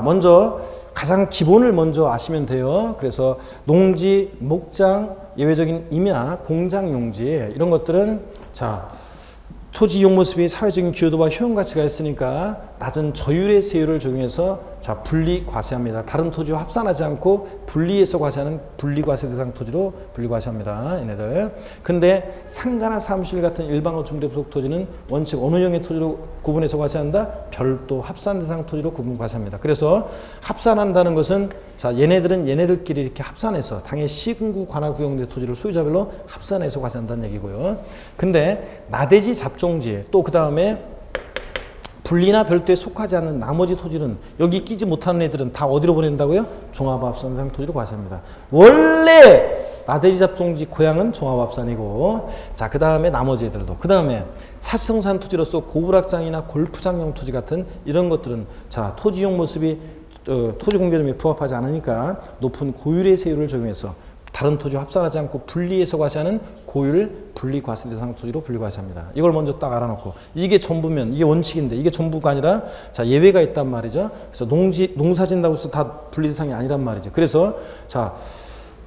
먼저 가장 기본을 먼저 아시면 돼요. 그래서 농지, 목장, 예외적인 임야, 공장 용지 이런 것들은 토지 이용 모습이 사회적인 기여도와 효용 가치가 있으니까 낮은 저율의 세율을 적용해서 자 분리 과세합니다. 다른 토지와 합산하지 않고 분리해서 과세하는 분리과세 대상 토지로 분리과세합니다. 얘네들. 근데 상가나 사무실 같은 일반 건축물의 부속 토지는 원칙 어느 형의 토지로 구분해서 과세한다? 별도 합산 대상 토지로 구분 과세합니다. 그래서 합산한다는 것은 자 얘네들은 얘네들끼리 이렇게 합산해서 당해 시군구 관할 구역내 토지를 소유자별로 합산해서 과세한다는 얘기고요. 근데 나대지 잡종지 또 그 다음에 분리나 별도에 속하지 않는 나머지 토지는 여기 끼지 못하는 애들은 다 어디로 보낸다고요? 종합합산 대상 토지로 과세합니다. 원래 나대지 잡종지 고향은 종합합산이고 자 그 다음에 나머지 애들도 그 다음에 사실성산 토지로서 고불악장이나 골프장용 토지 같은 이런 것들은 자 토지용 모습이 토지공개점에 부합하지 않으니까 높은 고율의 세율을 적용해서 다른 토지와 합산하지 않고 분리해서 과세하는 고율 분리과세 대상 토지로 분리과세합니다. 이걸 먼저 딱 알아놓고 이게 전부면 이게 원칙인데 이게 전부가 아니라 자 예외가 있단 말이죠. 그래서 농사 짓는다고 해서 다 분리 대상이 아니란 말이죠. 그래서 자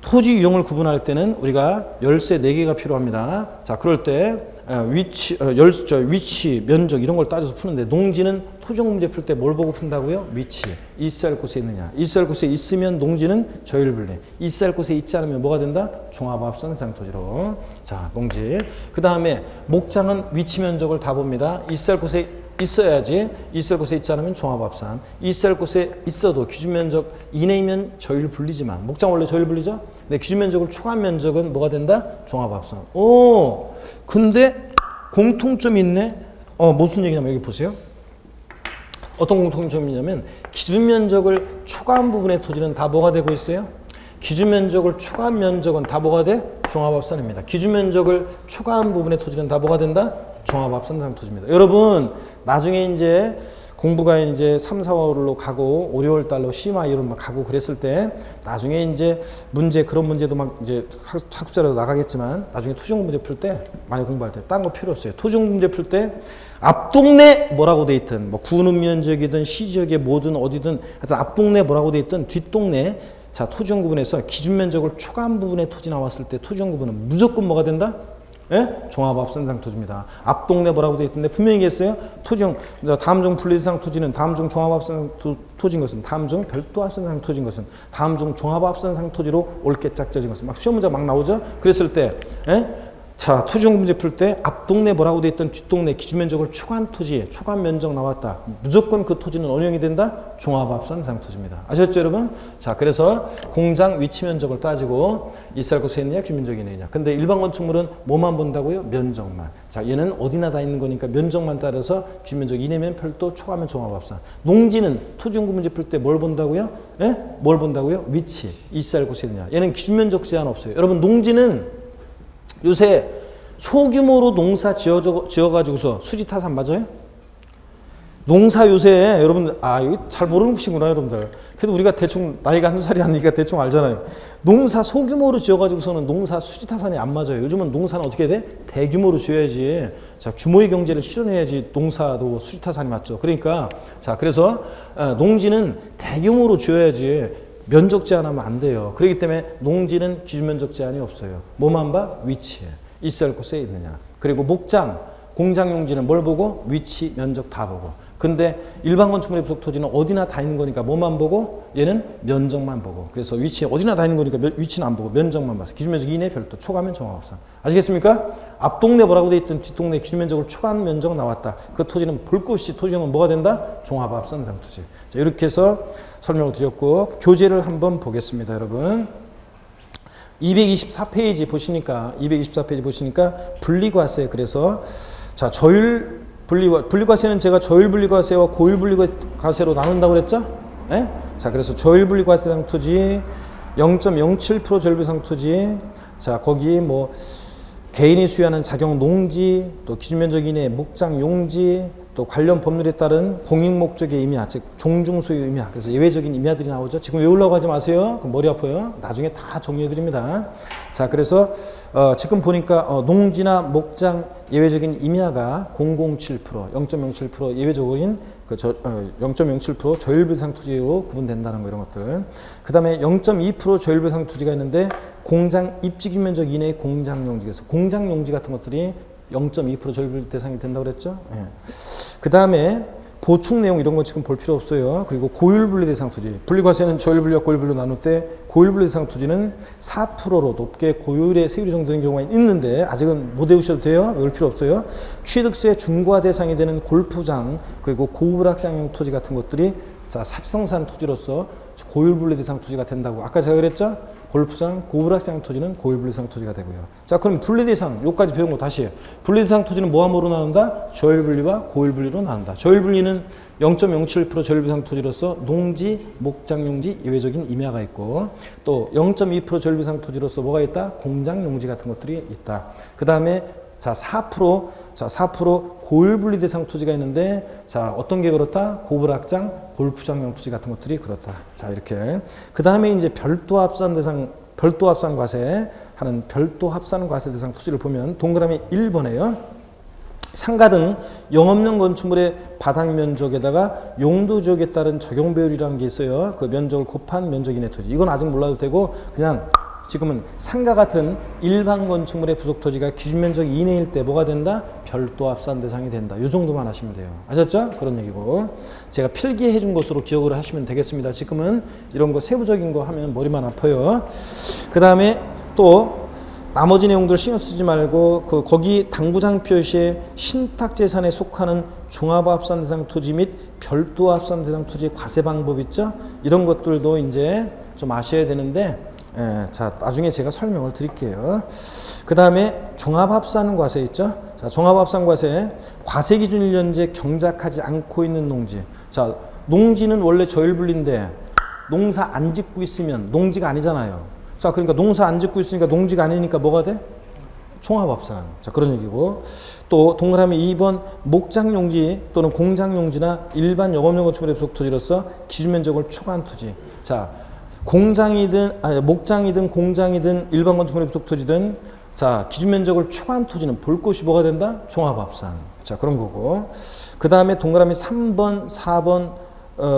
토지 유형을 구분할 때는 우리가 열쇠 4개가 필요합니다. 자 그럴 때 위치, 면적 이런 걸 따져서 푸는데 농지는 토지용 문제 풀 때 뭘 보고 푼다고요? 위치. 있어야 할 곳에 있느냐. 있어야 할 곳에 있으면 농지는 저율분리. 있어야 할 곳에 있지 않으면 뭐가 된다? 종합합산 대상 토지로. 자, 농지. 그 다음에 목장은 위치 면적을 다 봅니다. 있어야 할 곳에 있어야지. 있을 곳에 있지 않으면 종합합산. 있을 곳에 있어도 기준면적 이내이면 저율분리지만 목장 원래 저율분리죠? 네, 기준면적을 초과한 면적은 뭐가 된다? 종합합산. 오, 근데 공통점이 있네. 무슨 얘기냐면 여기 보세요. 어떤 공통점이냐면 기준면적을 초과한 부분의 토지는 다 뭐가 되고 있어요? 기준면적을 초과한 면적은 다 뭐가 돼? 종합합산입니다. 기준면적을 초과한 부분의 토지는 다 뭐가 된다? 종합합산 대상 토지입니다. 여러분 나중에 이제 공부가 이제 3, 4월로 가고 5, 6월 달로 심화 이런 막 가고 그랬을 때 나중에 이제 문제 그런 문제도 막 이제 학습자료도 나가겠지만 나중에 토지공 문제 풀 때 많이 공부할 때 딴 거 필요 없어요. 토지공 문제 풀 때 앞동네 뭐라고 돼 있든 뭐 구는 면적이든 시지역에 뭐든 어디든 하여튼 앞동네 뭐라고 돼 있든 뒷동네 자 토지용 구분에서 기준 면적을 초과한 부분의 토지 나왔을 때 토지용 구분은 무조건 뭐가 된다? 예? 종합합산 대상 토지입니다. 앞동네 뭐라고 되어 있던데 분명히 얘기했어요. 토지용 다음 중 분리 대상 토지는 다음 중 종합합산 토지인 것은 다음 중 별도 합산 대상 토지인 것은 다음 중 종합합산 대상 토지로 옳게 짝져진 것은 막 시험 문제 막 나오죠. 그랬을 때 예? 자 토지용 문제 풀 때 앞동네 뭐라고 되어 있던 뒷동네 기준면적을 초과한 토지 초과한 면적 나왔다. 무조건 그 토지는 어느 형이 된다? 종합합산 대상 토지입니다. 아셨죠 여러분? 자 그래서 공장 위치 면적을 따지고 있을 곳에 있느냐 기준면적이 있느냐. 근데 일반 건축물은 뭐만 본다고요? 면적만. 자 얘는 어디나 다 있는 거니까 면적만 따라서 기준면적 이내면 별도 초과하면 종합합산. 농지는 토지용 문제 풀 때 뭘 본다고요? 예? 뭘 본다고요? 위치 있을 곳에 있느냐. 얘는 기준면적 제한 없어요. 여러분 농지는 요새 소규모로 농사 지어가지고서 수지타산 맞아요? 농사 요새 여러분들 이거 잘 모르는 곳이구나 여러분들. 그래도 우리가 대충 나이가 한두 살이 아니니까 대충 알잖아요. 농사 소규모로 지어가지고서는 농사 수지타산이 안 맞아요. 요즘은 농사는 어떻게 돼? 대규모로 지어야지. 자 규모의 경제를 실현해야지 농사도 수지타산이 맞죠. 그러니까 자 그래서 농지는 대규모로 지어야지. 면적 제한하면 안 돼요. 그렇기 때문에 농지는 기준면적 제한이 없어요. 뭐만 봐? 위치. 있을 곳에 있느냐. 그리고 목장, 공장 용지는 뭘 보고? 위치, 면적 다 보고. 근데 일반 건축물의 부속 토지는 어디나 다 있는 거니까 뭐만 보고? 얘는 면적만 보고. 그래서 위치 어디나 다 있는 거니까 위치는 안 보고 면적만 봐서 기준면적 이내 별도 초과하면 종합합산. 아시겠습니까? 앞동네 뭐라고 돼 있든 뒷동네 기준면적을 초과한 면적 나왔다. 그 토지는 볼 것 없이 토지용은 뭐가 된다? 종합합산 대상 토지. 자, 이렇게 해서 설명을 드렸고 교재를 한번 보겠습니다, 여러분. 224페이지 보시니까 분리과세. 그래서 자 저율 분리과세는 제가 저율분리과세와 고율분리과세로 나눈다고 그랬죠? 예? 자 그래서 저율분리과세 대상 토지 0.07% 저율분리상 토지 자 거기 뭐 개인이 수여하는 자격 농지 또 기준면적 이내 목장 용지 또 관련 법률에 따른 공익목적의 임야 즉 종중소유 임야 그래서 예외적인 임야들이 나오죠. 지금 외우려고 하지 마세요. 그럼 머리 아파요. 나중에 다 정리해 드립니다. 자 그래서 지금 보니까 농지나 목장 예외적인 임야가 0.07% 0.07% 예외적인 0.07% 저율분리상 토지로 구분된다는 거 이런 것들. 그 다음에 0.2% 저율분리상 토지가 있는데 공장 입지 면적 이내의 공장 용지에서 공장 용지 같은 것들이 0.2% 저율분리 대상이 된다고 그랬죠. 예. 그 다음에 보충 내용 이런 거 지금 볼 필요 없어요. 그리고 고율분리 대상 토지. 분리과세는 저율분리와 고율분리로 나눌 때 고율분리 대상 토지는 4%로 높게 고율의 세율이 정되는 경우가 있는데 아직은 못 외우셔도 돼요. 외울 필요 없어요. 취득세 중과 대상이 되는 골프장 그리고 고불악장용 토지 같은 것들이 자, 사치성산 토지로서 고율분리 대상 토지가 된다고 아까 제가 그랬죠? 골프장, 고불악장 토지는 고율분리 대상 토지가 되고요. 자, 그럼 분리대상, 요까지 배운 거 다시. 분리대상 토지는 뭐와 뭐로 나눈다? 저율분리와 고율분리로 나눈다. 저율분리는 0.07% 저율분리대상 토지로서 농지, 목장용지, 예외적인 임야가 있고 또 0.2% 저율분리대상 토지로서 뭐가 있다? 공장용지 같은 것들이 있다. 그 다음에 자, 4% 고율분리 대상 토지가 있는데 자, 어떤 게 그렇다? 고불악장, 골프장용 토지 같은 것들이 그렇다. 자, 이렇게. 그 다음에 이제 별도 합산 과세 하는 별도 합산 과세 대상 토지를 보면 동그라미 1번에요. 상가 등 영업용 건축물의 바닥 면적에다가 용도 지역에 따른 적용 배율이라는 게 있어요. 그 면적을 곱한 면적 이내 토지. 이건 아직 몰라도 되고 그냥 지금은 상가 같은 일반 건축물의 부속 토지가 기준 면적 이내일 때 뭐가 된다? 별도 합산 대상이 된다. 이 정도만 하시면 돼요. 아셨죠? 그런 얘기고. 제가 필기해 준 것으로 기억을 하시면 되겠습니다. 지금은 이런 거 세부적인 거 하면 머리만 아파요. 그 다음에 또 나머지 내용들 신경 쓰지 말고 거기 당구장 표시에 신탁재산에 속하는 종합합산 대상 토지 및 별도 합산 대상 토지의 과세 방법 있죠? 이런 것들도 이제 좀 아셔야 되는데 예, 자, 나중에 제가 설명을 드릴게요. 그 다음에 종합합산 과세 있죠? 자, 종합합산 과세. 과세 기준 1년제 경작하지 않고 있는 농지. 자, 농지는 원래 저율분리인데 농사 안 짓고 있으면 농지가 아니잖아요. 자, 그러니까 농사 안 짓고 있으니까 농지가 아니니까 뭐가 돼? 종합합산. 자, 그런 얘기고. 또 동그라미 2번 목장용지 또는 공장용지나 일반 영업용 건축물의 부속 토지로서 기준 면적을 초과한 토지. 자, 목장이든 공장이든 일반 건축물의 부속 토지든 자, 기준 면적을 초과한 토지는 볼 곳이 뭐가 된다? 종합합산. 자, 그런 거고. 그 다음에 동그라미 3번, 4번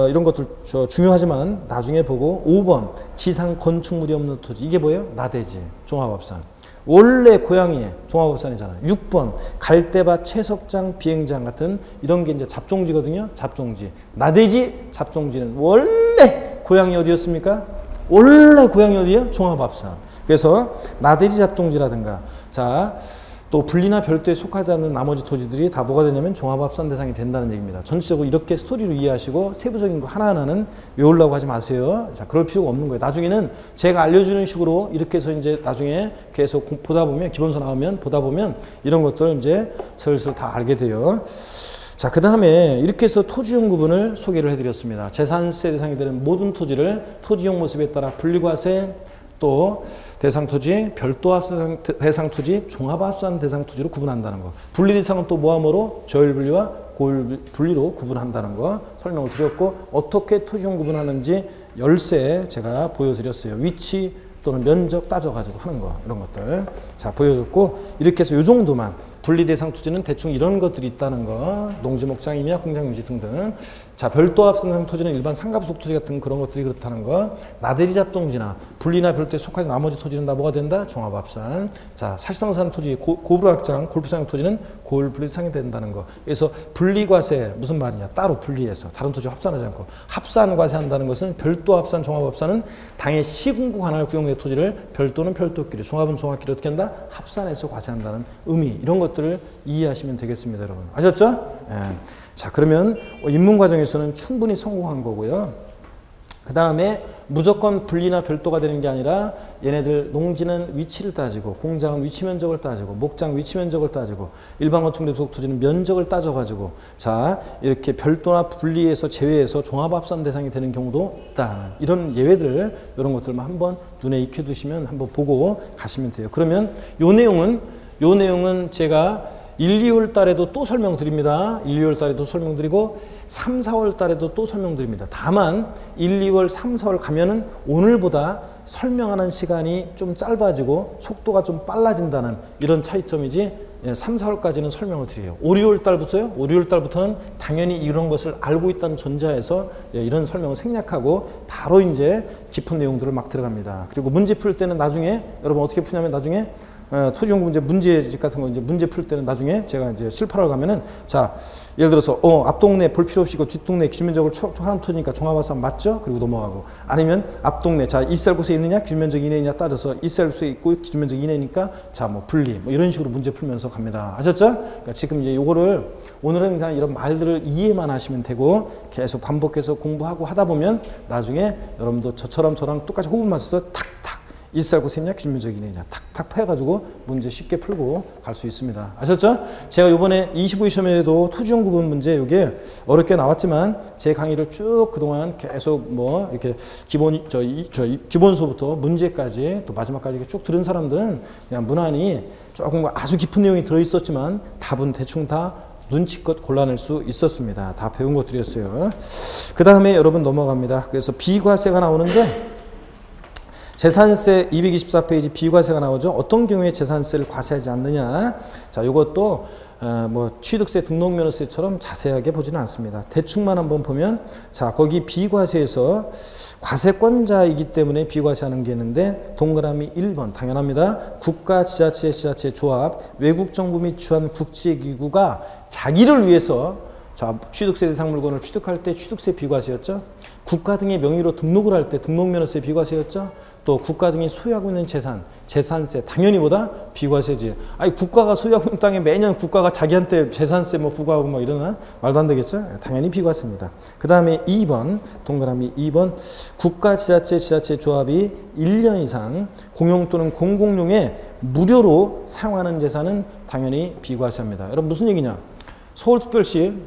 이런 것들 중요하지만 나중에 보고 5번 지상 건축물이 없는 토지. 이게 뭐예요? 나대지. 종합합산. 원래 고양이에 종합합산이잖아. 6번 갈대밭, 채석장, 비행장 같은 이런 게 이제 잡종지거든요. 잡종지. 나대지 잡종지는 원래 고양이 어디였습니까? 원래 고양이 어디예요? 종합합산. 그래서 나대지 잡종지라든가 자, 또 분리나 별도에 속하지 않는 나머지 토지들이 다 뭐가 되냐면 종합합산 대상이 된다는 얘기입니다. 전체적으로 이렇게 스토리로 이해하시고 세부적인 거 하나하나는 외우려고 하지 마세요. 자, 그럴 필요가 없는 거예요. 나중에는 제가 알려주는 식으로 이렇게 해서 이제 나중에 계속 보다 보면 기본서 나오면 보다 보면 이런 것들 이제 슬슬 다 알게 돼요. 자, 그 다음에 이렇게 해서 토지용 구분을 소개를 해드렸습니다. 재산세 대상이 되는 모든 토지를 토지용 모습에 따라 분리과세 또 대상토지, 별도합산 대상토지, 종합합산 대상토지로 구분한다는 거. 분리대상은 또 뭐와 뭐로? 저율분리와 고율분리로 구분한다는 거 설명을 드렸고 어떻게 토지용 구분하는지 열세 제가 보여드렸어요. 위치 또는 면적 따져가지고 하는 거 이런 것들 자 보여줬고 이렇게 해서 이 정도만 분리대상 토지는 대충 이런 것들이 있다는 거 농지, 목장, 임야, 공장용지 등등 자 별도 합산 토지는 일반 상가부속 토지 같은 그런 것들이 그렇다는 거 나대지 잡종지나 분리나 별도에 속하는 나머지 토지는 다 뭐가 된다? 종합합산 자 사실상산 토지 고불악장, 골프장 토지는 고율분리상이 된다는 거 그래서 분리과세 무슨 말이냐 따로 분리해서 다른 토지 합산하지 않고 합산과세 한다는 것은 별도 합산, 종합합산은 당의 시군구 하나를 구용된 토지를 별도는 별도끼리 종합은 종합끼리 어떻게 한다? 합산해서 과세한다는 의미 이런 것들을 이해하시면 되겠습니다 여러분 아셨죠? 예. 자 그러면 입문 과정에서는 충분히 성공한 거고요. 그 다음에 무조건 분리나 별도가 되는 게 아니라 얘네들 농지는 위치를 따지고 공장은 위치 면적을 따지고 목장 위치 면적을 따지고 일반 건축물의 부속 토지는 면적을 따져가지고 자 이렇게 별도나 분리해서 제외해서 종합합산 대상이 되는 경우도 있다. 이런 예외들 이런 것들만 한번 눈에 익혀두시면 한번 보고 가시면 돼요. 그러면 요 내용은 제가 1, 2월 달에도 또 설명드립니다. 1, 2월 달에도 설명드리고 3, 4월 달에도 또 설명드립니다. 다만 1, 2월, 3, 4월 가면은 오늘보다 설명하는 시간이 좀 짧아지고 속도가 좀 빨라진다는 이런 차이점이지 3, 4월까지는 설명을 드려요. 5, 6월 달부터요. 5, 6월 달부터는 당연히 이런 것을 알고 있다는 전제하에서 이런 설명을 생략하고 바로 이제 깊은 내용들을 막 들어갑니다. 그리고 문제 풀 때는 나중에 여러분 어떻게 푸냐면 나중에 토지용구 문제집 같은 거 이제 문제 풀 때는 나중에 제가 이제 실파를 가면은 자 예를 들어서 앞동네 볼 필요 없이 뒷동네 규면적을 초한 토지니까 종합합산 맞죠? 그리고 넘어가고 아니면 앞동네 자 이쌀곳에 있느냐 규면적 이내냐 따져서 이쌀곳에 있고 규면적 이내니까 자 뭐 분리 뭐 이런 식으로 문제 풀면서 갑니다. 아셨죠? 그러니까 지금 이제 요거를 오늘은 그냥 이런 말들을 이해만 하시면 되고 계속 반복해서 공부하고 하다 보면 나중에 여러분도 저처럼 저랑 똑같이 호흡 맞춰서 탁탁 일살곳에 있냐 규면적 이내냐 탁탁 해가지고 문제 쉽게 풀고 갈 수 있습니다. 아셨죠? 제가 요번에 25회 시험에도 토지용 구분 문제 요게 어렵게 나왔지만 제 강의를 쭉 그동안 계속 뭐 이렇게 기본서부터 문제까지 또 마지막까지 쭉 들은 사람들은 그냥 무난히 조금 아주 깊은 내용이 들어있었지만 답은 대충 다 눈치껏 골라낼 수 있었습니다. 다 배운 것들이었어요. 그 다음에 여러분 넘어갑니다. 그래서 비과세가 나오는데 재산세 224페이지 비과세가 나오죠. 어떤 경우에 재산세를 과세하지 않느냐. 자, 이것도 뭐 취득세, 등록면허세처럼 자세하게 보지는 않습니다. 대충만 한번 보면 자, 거기 비과세에서 과세권자이기 때문에 비과세하는 게 있는데 동그라미 1번 당연합니다. 국가, 지자체, 지자체, 조합, 외국 정부 및 주한 국제기구가 자기를 위해서 자, 취득세 대상 물건을 취득할 때 취득세 비과세였죠. 국가 등의 명의로 등록을 할 때 등록면허세 비과세였죠. 또 국가 등이 소유하고 있는 재산, 재산세 당연히 보다 비과세지. 아니 국가가 소유하고 있는 땅에 매년 국가가 자기한테 재산세 뭐 부과하고 뭐 이러나 말도 안 되겠죠. 당연히 비과세입니다. 그 다음에 2번 동그라미 2번 국가, 지자체, 지자체 조합이 1년 이상 공용 또는 공공용에 무료로 사용하는 재산은 당연히 비과세입니다. 여러분 무슨 얘기냐? 서울특별시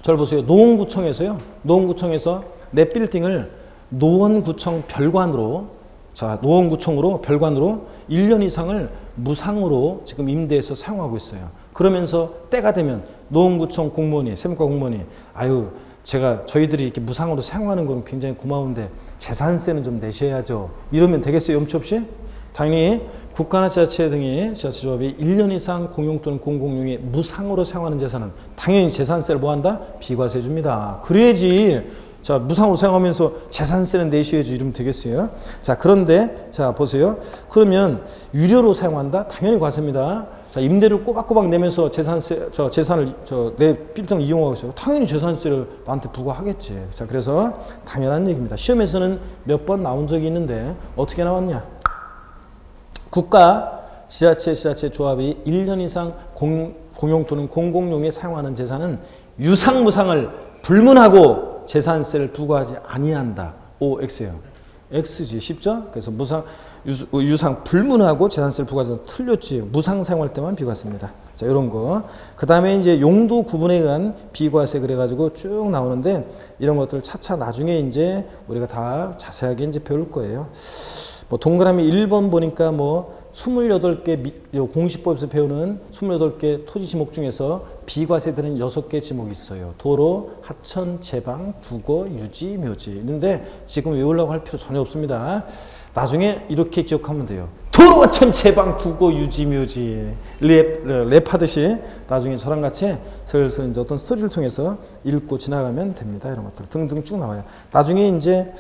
절 보세요. 노원구청에서요. 노원구청에서 내 빌딩을 노원구청 별관으로 자 노원구청으로 별관으로 1년 이상을 무상으로 지금 임대해서 사용하고 있어요. 그러면서 때가 되면 노원구청 공무원이 세무과 공무원이 아유 제가 저희들이 이렇게 무상으로 사용하는 건 굉장히 고마운데 재산세는 좀 내셔야죠. 이러면 되겠어요? 염치 없이? 당연히 국가나 지자체 등의 지자체조합이 1년 이상 공용 또는 공공용에 무상으로 사용하는 재산은 당연히 재산세를 뭐한다? 비과세 줍니다. 그래야지 자 무상으로 사용하면서 재산세는 내셔야지 이러면 되겠어요. 자 그런데 자 보세요. 그러면 유료로 사용한다? 당연히 과세입니다. 자 임대를 꼬박꼬박 내면서 재산세 재산을 내 빌딩을 이용하고 있어요. 당연히 재산세를 나한테 부과하겠지. 자 그래서 당연한 얘기입니다. 시험에서는 몇 번 나온 적이 있는데 어떻게 나왔냐? 국가, 지자체, 지자체 조합이 1년 이상 공용 또는 공공용에 사용하는 재산은 유상무상을 불문하고 재산세를 부과하지 아니한다. OX예요. X지. 쉽죠? 그래서 유상 불문하고 재산세를 부과하지 않는다. 틀렸지. 무상 사용할 때만 비과세입니다. 자, 이런 거. 그 다음에 이제 용도 구분에 의한 비과세 그래가지고 쭉 나오는데 이런 것들 차차 나중에 이제 우리가 다 자세하게 이제 배울 거예요. 뭐 동그라미 1번 보니까 뭐 28개 공시법에서 배우는 28개 토지 지목 중에서 비과세되는 6개 지목이 있어요. 도로, 하천, 제방, 부거, 유지, 묘지. 있는데 지금 외우려고 할 필요 전혀 없습니다. 나중에 이렇게 기억하면 돼요. 도로, 하천, 제방, 부거, 유지, 묘지. 랩하듯이 나중에 저랑 같이 슬슬 이제 어떤 스토리를 통해서 읽고 지나가면 됩니다. 이런 것들 등등 쭉 나와요. 나중에 이제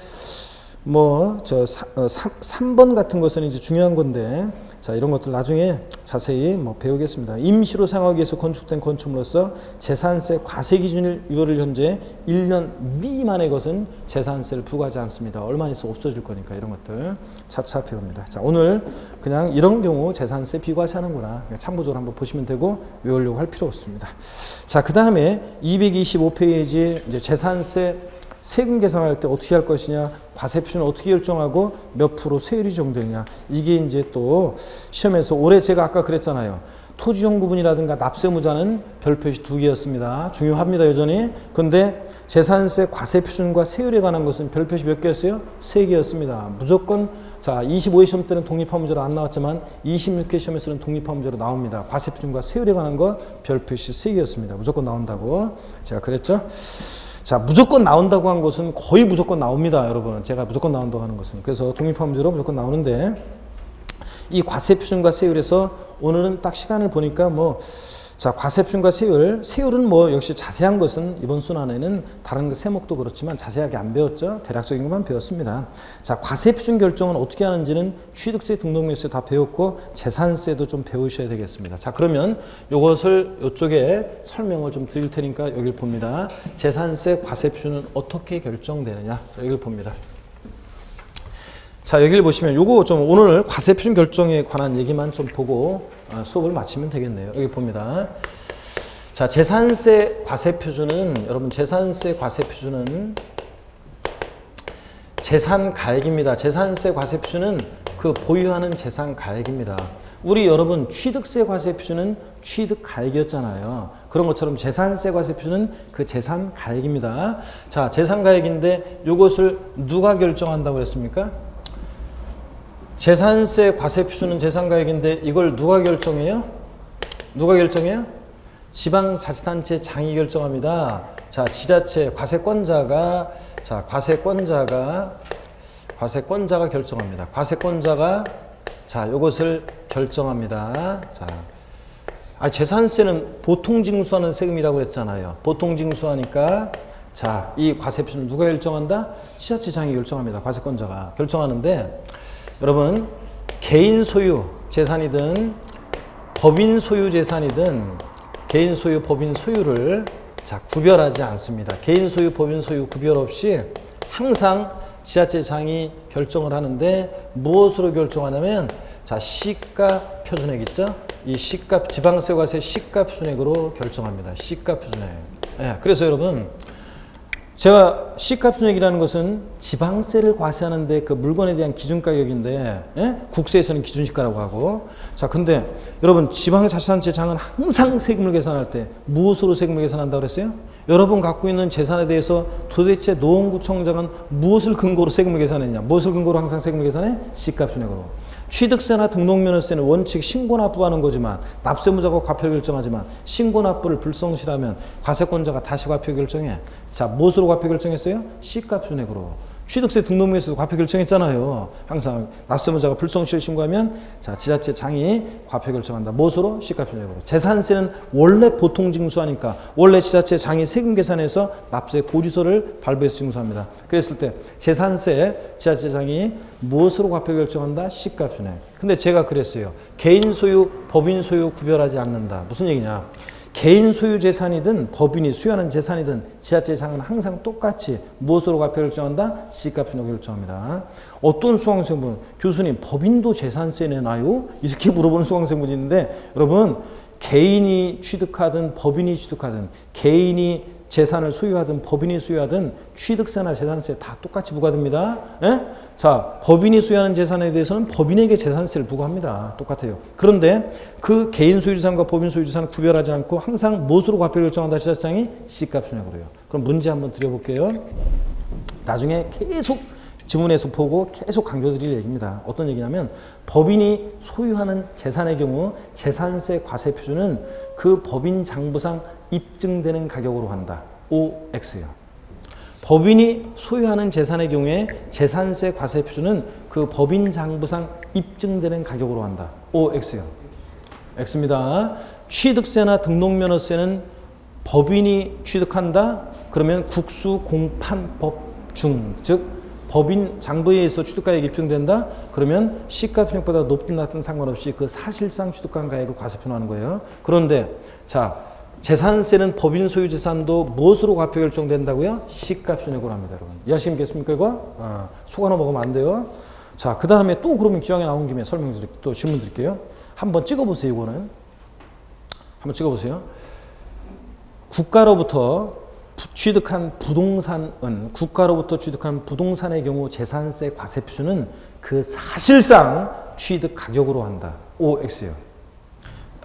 뭐 3번 같은 것은 이제 중요한 건데 자 이런 것들 나중에 자세히 뭐 배우겠습니다. 임시로 사용하기 위해서 건축된 건축물로서 재산세 과세 기준을 현재 1년 미만의 것은 재산세를 부과하지 않습니다. 얼마 있어 없어질 거니까 이런 것들 차차 배웁니다. 자 오늘 그냥 이런 경우 재산세 비과세 하는구나 참고적으로 한번 보시면 되고 외우려고 할 필요 없습니다. 자 그 다음에 225페이지 이제 재산세 세금 계산할 때 어떻게 할 것이냐, 과세 표준을 어떻게 결정하고 몇 프로 세율이 적용되느냐. 이게 이제 또 시험에서 올해 제가 아까 그랬잖아요. 토지용 구분이라든가 납세무자는 별표시 2개였습니다. 중요합니다, 여전히. 근데 재산세 과세 표준과 세율에 관한 것은 별표시 몇 개였어요? 3개였습니다. 무조건 자 25회 시험 때는 독립화 문제로 안 나왔지만 26회 시험에서는 독립화 문제로 나옵니다. 과세 표준과 세율에 관한 거 별표시 3개였습니다. 무조건 나온다고 제가 그랬죠. 자 무조건 나온다고 한 것은 거의 무조건 나옵니다, 여러분. 제가 무조건 나온다고 하는 것은. 그래서 독립화 문제로 무조건 나오는데 이 과세 표준과 세율에서 오늘은 딱 시간을 보니까 뭐 자, 과세표준과 세율. 세율은 뭐 역시 자세한 것은 이번 순환에는 다른 그 세목도 그렇지만 자세하게 안 배웠죠. 대략적인 것만 배웠습니다. 자, 과세표준 결정은 어떻게 하는지는 취득세, 등록명세 다 배웠고 재산세도 좀 배우셔야 되겠습니다. 자, 그러면 이것을 이쪽에 설명을 좀 드릴 테니까 여기를 봅니다. 재산세 과세표준은 어떻게 결정되느냐. 자, 여기를 봅니다. 자, 여기를 보시면 요거 좀 오늘 과세표준 결정에 관한 얘기만 좀 보고 수업을 마치면 되겠네요. 여기 봅니다. 자, 재산세 과세표준은 여러분 재산세 과세표준은 재산가액입니다. 재산세 과세표준은 그 보유하는 재산가액입니다. 우리 여러분 취득세 과세표준은 취득가액이었잖아요. 그런 것처럼 재산세 과세표준은 그 재산가액입니다. 자, 재산가액인데 이것을 누가 결정한다고 그랬습니까? 재산세 과세표준은 재산가액인데 이걸 누가 결정해요? 누가 결정해요? 지방자치단체 장이 결정합니다. 자, 지자체 과세권자가 결정합니다. 과세권자가 자, 요것을 결정합니다. 자, 재산세는 보통징수하는 세금이라고 그랬잖아요. 보통징수하니까 자, 이 과세표준 누가 결정한다? 지자체장이 결정합니다. 과세권자가 결정하는데 여러분 개인 소유 재산이든 법인 소유 재산이든 개인 소유 법인 소유를 자, 구별하지 않습니다. 개인 소유 법인 소유 구별 없이 항상 지자체장이 결정을 하는데 무엇으로 결정하냐면 자, 시가 표준액 있죠? 이 시가 지방세과세 시가 표준액으로 결정합니다. 시가 표준액. 예, 그래서 여러분 제가 시가 표준액이라는 것은 지방세를 과세하는데 그 물건에 대한 기준가격인데 예? 국세에서는 기준시가라고 하고 자, 근데 여러분 지방자치단체장은 항상 세금을 계산할 때 무엇으로 세금을 계산한다고 그랬어요? 여러분 갖고 있는 재산에 대해서 도대체 노원구청장은 무엇을 근거로 세금을 계산했냐? 무엇을 근거로 항상 세금을 계산해? 시가 표준액으로. 취득세나 등록면허세는 원칙 신고납부하는 거지만 납세무자가 과표 결정하지만 신고납부를 불성실하면 과세권자가 다시 과표 결정해. 자, 무엇으로 과표 결정했어요? 시가 표준액으로. 취득세 등록면허세도 과표 결정했잖아요. 항상 납세무자가 불성실 신고하면 자, 지자체장이 과표 결정한다. 무엇으로? 시가 표준액으로. 재산세는 원래 보통징수하니까 원래 지자체장이 세금 계산해서 납세 고지서를 발부해서 징수합니다. 그랬을 때 재산세 지자체장이 무엇으로 과표 결정한다? 시가 표준액. 근데 제가 그랬어요. 개인 소유, 법인 소유 구별하지 않는다. 무슨 얘기냐? 개인 소유 재산이든 법인이 소유하는 재산이든 지자체장은 항상 똑같이 무엇으로 과표 결정한다? 시가 표준액으로 결정합니다. 어떤 수강생분, 교수님 법인도 재산세 내나요? 이렇게 물어보는 수강생분이 있는데 여러분 개인이 취득하든 법인이 취득하든 개인이 재산을 소유하든 법인이 소유하든 취득세나 재산세 다 똑같이 부과됩니다. 예? 자, 법인이 소유하는 재산에 대해서는 법인에게 재산세를 부과합니다. 똑같아요. 그런데 그 개인 소유재산과 법인 소유재산을 구별하지 않고 항상 무엇으로 과표 결정한다? 지자체장이 시가 표준액으로요. 그럼 문제 한번 드려볼게요. 나중에 계속 지문에서 보고 계속 강조드릴 얘기입니다. 어떤 얘기냐면 법인이 소유하는 재산의 경우 재산세 과세표준은 그 법인 장부상 입증되는 가격으로 한다. OX요. 법인이 소유하는 재산의 경우에 재산세 과세표준은 그 법인 장부상 입증되는 가격으로 한다. OX요. X입니다. 취득세나 등록면허세는 법인이 취득한다. 그러면 국수공판법 중, 즉 법인 장부에 의해서 취득가액이 입증된다. 그러면 시가 표준액보다 높든 낮든 상관없이 그 사실상 취득한 가액을 과세표준하는 거예요. 그런데 자, 재산세는 법인 소유 재산도 무엇으로 과표 결정된다고요? 시가 표준액으로 합니다, 여러분. 이해하시겠습니까, 이거? 속아 넘어가면 안 돼요. 자, 그 다음에 또 그러면 기왕에 나온 김에 또 질문 드릴게요. 한번 찍어보세요, 이거는. 한번 찍어보세요. 국가로부터 취득한 부동산은 국가로부터 취득한 부동산의 경우 재산세 과세표준은 그 사실상 취득 가격으로 한다. OX요.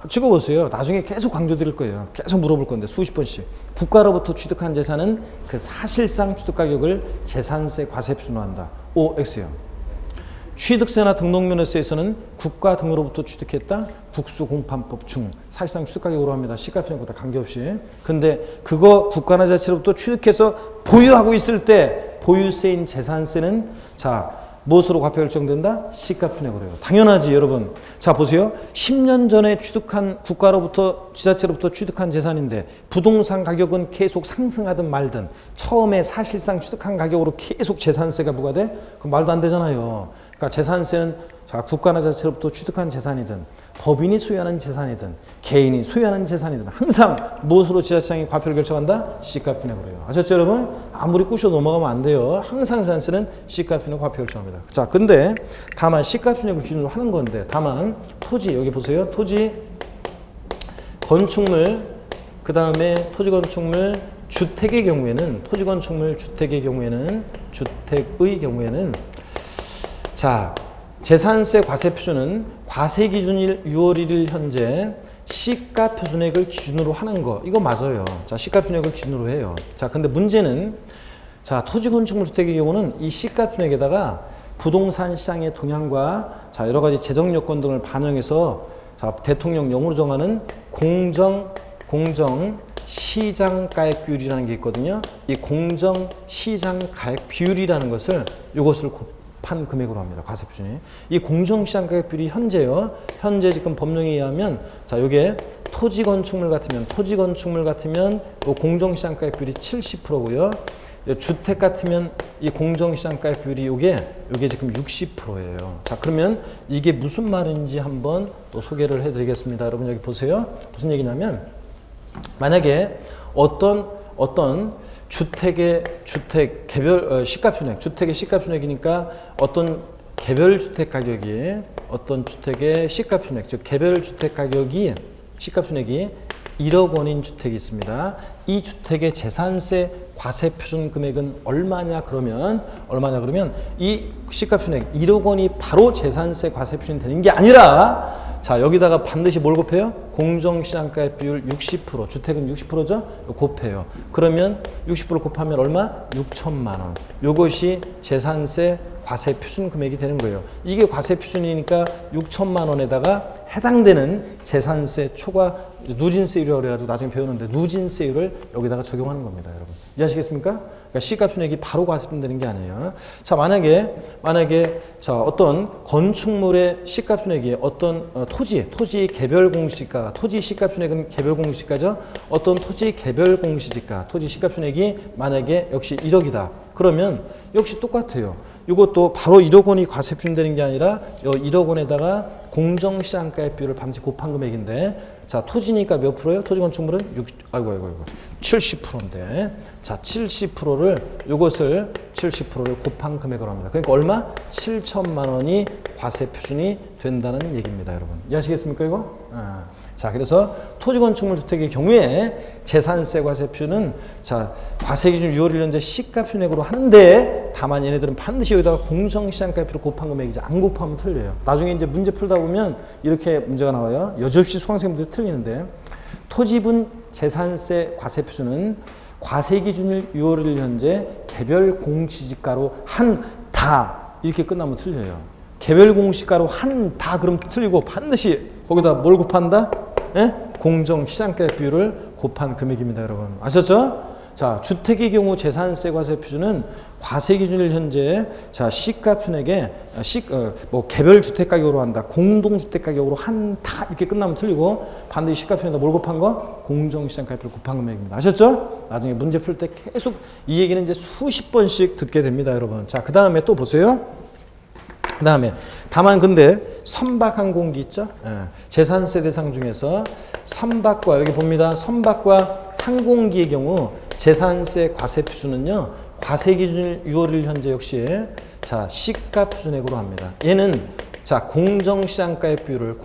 찍어보세요. 나중에 계속 강조드릴 거예요. 계속 물어볼 건데 수십 번씩. 국가로부터 취득한 재산은 그 사실상 취득 가격을 재산세 과세표준으로 한다. OX요. 취득세나 등록면허세에서는 국가 등으로부터 취득했다. 국수공판법 중 사실상 취득가격으로 합니다. 시가표준액보다 관계없이. 근데 그거 국가나 지자체로부터 취득해서 보유하고 있을 때 보유세인 재산세는 자, 무엇으로 과표 결정된다? 시가편액으로 해요. 당연하지 여러분. 자 보세요. 10년 전에 취득한 국가로부터 지자체로부터 취득한 재산인데 부동산 가격은 계속 상승하든 말든 처음에 사실상 취득한 가격으로 계속 재산세가 부과돼? 그럼 말도 안 되잖아요. 그러니까 재산세는 자, 국가나 자체로부터 취득한 재산이든 법인이 소유하는 재산이든 개인이 소유하는 재산이든 항상 무엇으로 지자체장이 과표를 결정한다? 시가편액으로 해요. 아셨죠 여러분? 아무리 꾸셔 넘어가면 안 돼요. 항상 재산세는 시가편액 과표 결정합니다. 자, 근데 다만 시가편액을 기준으로 하는 건데 다만 토지 여기 보세요. 토지, 건축물, 그 다음에 토지 건축물, 주택의 경우에는 토지 건축물, 주택의 경우에는 주택의 경우에는 자 재산세 과세표준은 과세기준일 6월 1일 현재 시가표준액을 기준으로 하는 거 이거 맞아요. 자 시가표준액을 기준으로 해요. 자 근데 문제는 자 토지 건축물 주택의 경우는 이 시가표준액에다가 부동산 시장의 동향과 자 여러 가지 재정 요건 등을 반영해서 자 대통령령으로 정하는 공정 시장가액 비율이라는 게 있거든요. 이 공정 시장가액 비율이라는 것을 이것을 판 금액으로 합니다. 과세표준이. 이 공정시장가격 비율이 현재요. 현재 지금 법령에 의하면 자, 요게 토지 건축물 같으면 요 공정시장가격 비율이 70%고요. 주택 같으면 이 공정시장가격 비율이 요게 지금 60%예요. 자, 그러면 이게 무슨 말인지 한번 또 소개를 해 드리겠습니다. 여러분 여기 보세요. 무슨 얘기냐면 만약에 어떤 주택의 개별 시가표준액, 주택의 시가표준액이니까 어떤 개별 주택 가격이 어떤 주택의 시가표준액, 즉 개별 주택 가격이 시가표준액이 1억 원인 주택이 있습니다. 이 주택의 재산세 과세표준 금액은 얼마냐 그러면 이 시가표준액 1억 원이 바로 재산세 과세표준이 되는 게 아니라 자 여기다가 반드시 뭘 곱해요? 공정시장가액 비율 60%, 주택은 60%죠? 곱해요. 그러면 60% 곱하면 얼마? 6천만 원. 요것이 재산세 과세표준 금액이 되는 거예요. 이게 과세표준이니까 6천만 원에다가 해당되는 재산세 초과 누진세율이라고 그래가지고 나중에 배우는데 누진세율을 여기다가 적용하는 겁니다, 여러분. 이해하시겠습니까? 그러니까 시가표준액이 바로 과세표준되는 게 아니에요. 자, 만약에 자 어떤 건축물의 시가표준액이 어떤 토지 개별 공시가 토지 시가표준액은 개별 공시가죠. 어떤 토지 개별 공시지가 토지 시가표준액이 만약에 역시 1억이다. 그러면 역시 똑같아요. 이것도 바로 1억 원이 과세표준되는 게 아니라 1억 원에다가 공정시장가액 비율을 반드시 곱한 금액인데 자 토지니까 몇 프로예요? 토지 건축물은 70%인데 자 70%를 이것을 70%를 곱한 금액으로 합니다. 그러니까 얼마? 7천만 원이 과세표준이 된다는 얘기입니다, 여러분. 이해하시겠습니까 이거? 자 그래서 토지 건축물 주택의 경우에 재산세 과세표는 자 과세기준 6월 1일 현재 시가표준액으로 하는데 다만 얘네들은 반드시 여기다가 공정시장가액비로 곱한 금액이지 안 곱하면 틀려요. 나중에 이제 문제 풀다 보면 이렇게 문제가 나와요. 여지없이 수강생분들이 틀리는데 토지분 재산세 과세표준은 과세기준일 6월 1일 현재 개별 공시지가로 한다 이렇게 끝나면 틀려요. 개별 공시가로 한다 그럼 틀리고 반드시 거기다 뭘 곱한다? 예? 공정시장가액 비율을 곱한 금액입니다, 여러분. 아셨죠? 자, 주택의 경우 재산세 과세표준은 과세기준일 현재 자 시가표준액에 개별 주택 가격으로 한다, 공동주택 가격으로 한다 이렇게 끝나면 틀리고 반드시 시가표준에다 뭘 곱한 거? 공정시장가액 비율 곱한 금액입니다. 아셨죠? 나중에 문제 풀 때 계속 이 얘기는 이제 수십 번씩 듣게 됩니다, 여러분. 자, 그 다음에 또 보세요. 그 다음에 다만 근데 선박항공기 있죠? 재산세 대상 중에서 선박과 여기 봅니다. 선박과 항공기의 경우 재산세 과세표준은요. 과세기준 6월 1일 현재 역시 자 시가표준액으로 합니다. 얘는 자 공정시장가액 비율을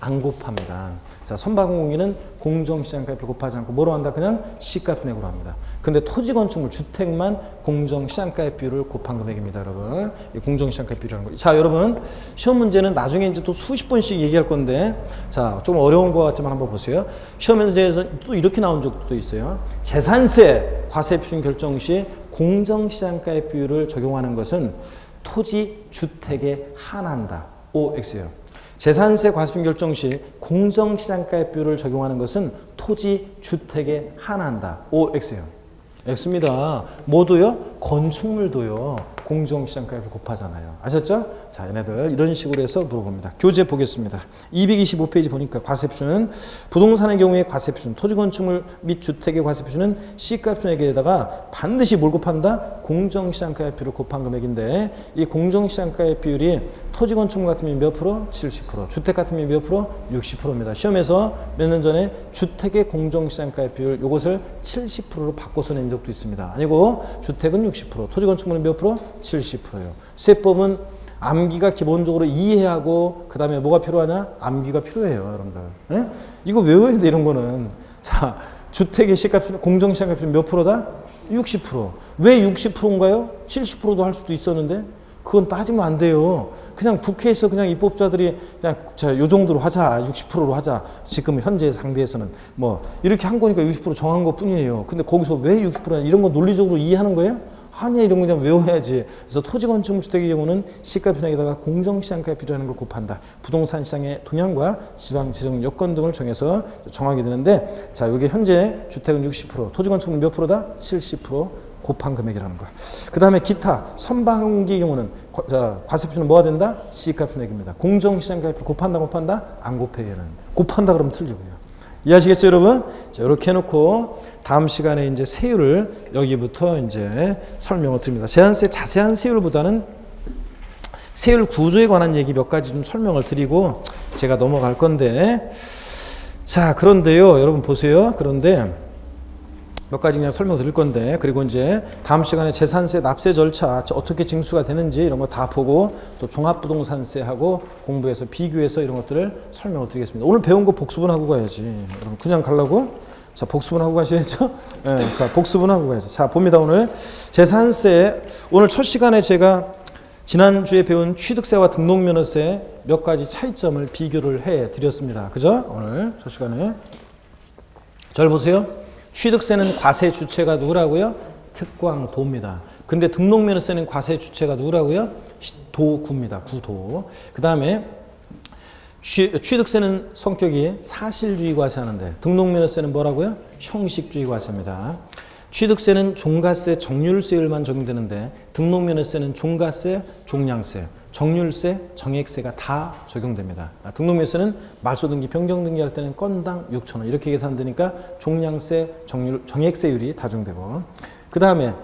안 곱합니다. 자 선박항공기는 공정시장가액 비율 곱하지 않고 뭐로 한다? 그냥 시가표준액으로 합니다. 근데 토지 건축물 주택만 공정시장가액 비율을 곱한 금액입니다, 여러분. 이 공정시장가액 비율이라는 거. 자, 여러분 시험 문제는 나중에 이제 또 수십 번씩 얘기할 건데, 자, 좀 어려운 것 같지만 한번 보세요. 시험 문제에서 또 이렇게 나온 적도 있어요. 재산세 과세표준 결정 시 공정시장가액 비율을 적용하는 것은 토지 주택에 한한다. OX예요. 재산세 과세표준 결정 시 공정시장가액 비율을 적용하는 것은 토지 주택에 한한다. OX예요. X입니다. 모두요? 건축물도요. 공정시장가액을 곱하잖아요. 아셨죠? 자, 얘네들 이런 식으로 해서 물어봅니다. 교재 보겠습니다. 225페이지 보니까 과세표준은 부동산의 경우에 과세표준, 토지건축물 및 주택의 과세표준은 시가표준액에다가 반드시 뭘 곱한다? 공정시장가액비율을 곱한 금액인데 이 공정시장가액 비율이 토지건축물 같으면 몇 프로? 70%. 주택 같으면 몇 프로? 60%입니다. 시험에서 몇 년 전에 주택의 공정시장가액 비율 이것을 70%로 바꿔서 낸 적도 있습니다. 아니고 주택은 60%, 토지건축물은 몇 프로? 70%예요. 세법은 암기가 기본적으로 이해하고 그 다음에 뭐가 필요하냐? 암기가 필요해요, 여러분들. 예? 이거 외워야 돼, 이런 거는. 자, 주택의 시가표준, 공정시장가액 비율 몇 프로다? 60%. 왜 60%인가요? 70%도 할 수도 있었는데 그건 따지면 안 돼요. 그냥 국회에서 그냥 입법자들이 그냥 자, 요 정도로 하자, 60%로 하자. 지금 현재 상대에서는 뭐 이렇게 한 거니까 60% 정한 것 뿐이에요. 근데 거기서 왜 60%냐? 이런 거 논리적으로 이해하는 거예요? 아니야, 이런 거 그냥 외워야지. 그래서 토지건축물 주택의 경우는 시가표준액에다가 공정시장가액 비율이라는 걸 곱한다. 부동산 시장의 동향과 지방 재정 여건 등을 정해서 정하게 되는데, 자, 이게 현재 주택은 60%, 토지건축물 몇 프로다? 70% 곱한 금액이라는 거야. 그 다음에 기타 선박의 경우는 과세표준은 뭐가 된다? 시가표준액입니다. 공정시장가액 비율 곱한다, 곱한다? 안 곱해, 얘는. 곱한다 그러면 틀리고요. 이해하시겠죠, 여러분? 자, 이렇게 해놓고 다음 시간에 이제 세율을 여기부터 이제 설명을 드립니다. 제한세 자세한 세율보다는 세율 구조에 관한 얘기 몇 가지 좀 설명을 드리고 제가 넘어갈 건데, 자, 그런데요, 여러분 보세요. 그런데 몇 가지 그냥 설명 드릴 건데, 그리고 이제 다음 시간에 재산세 납세 절차 어떻게 징수가 되는지 이런 거 다 보고 또 종합부동산세하고 공부해서 비교해서 이런 것들을 설명을 드리겠습니다. 오늘 배운 거 복습은 하고 가야지. 여러분 그냥 가려고? 자, 복습은 하고 가셔야죠. 네, 자, 복습은 하고 가야죠. 자, 봅니다. 오늘 재산세, 오늘 첫 시간에 제가 지난주에 배운 취득세와 등록면허세 몇 가지 차이점을 비교를 해 드렸습니다. 그죠? 오늘 첫 시간에. 잘 보세요. 취득세는 과세 주체가 누구라고요? 특광도입니다. 근데 등록면허세는 과세 주체가 누구라고요? 도구입니다. 구도. 그 다음에 취득세는 성격이 사실주의 과세하는데 등록면허세는 뭐라고요? 형식주의 과세입니다. 취득세는 종가세, 정률세율만 적용되는데 등록면허세는 종가세, 종량세, 정률세, 정액세가 다 적용됩니다. 등록면허세는 말소등기, 변경등기 할 때는 건당 6,000원 이렇게 계산되니까 종량세, 정률, 정액세율이 다 적용되고, 그 다음에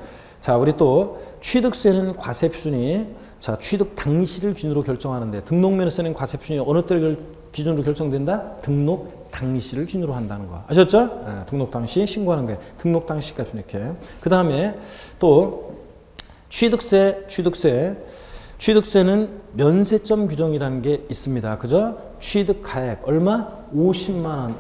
자, 우리 또 취득세는 과세표준이 자, 취득 당시를 기준으로 결정하는데 등록면허세는 과세표준이 어느 때를 기준으로 결정된다? 등록 당시를 기준으로 한다는 거 아셨죠? 네, 등록 당시 신고하는 거예요. 등록 당시까지 이렇게. 그 다음에 또 취득세는 면세점 규정이라는 게 있습니다. 그죠? 취득가액 얼마? 50만 원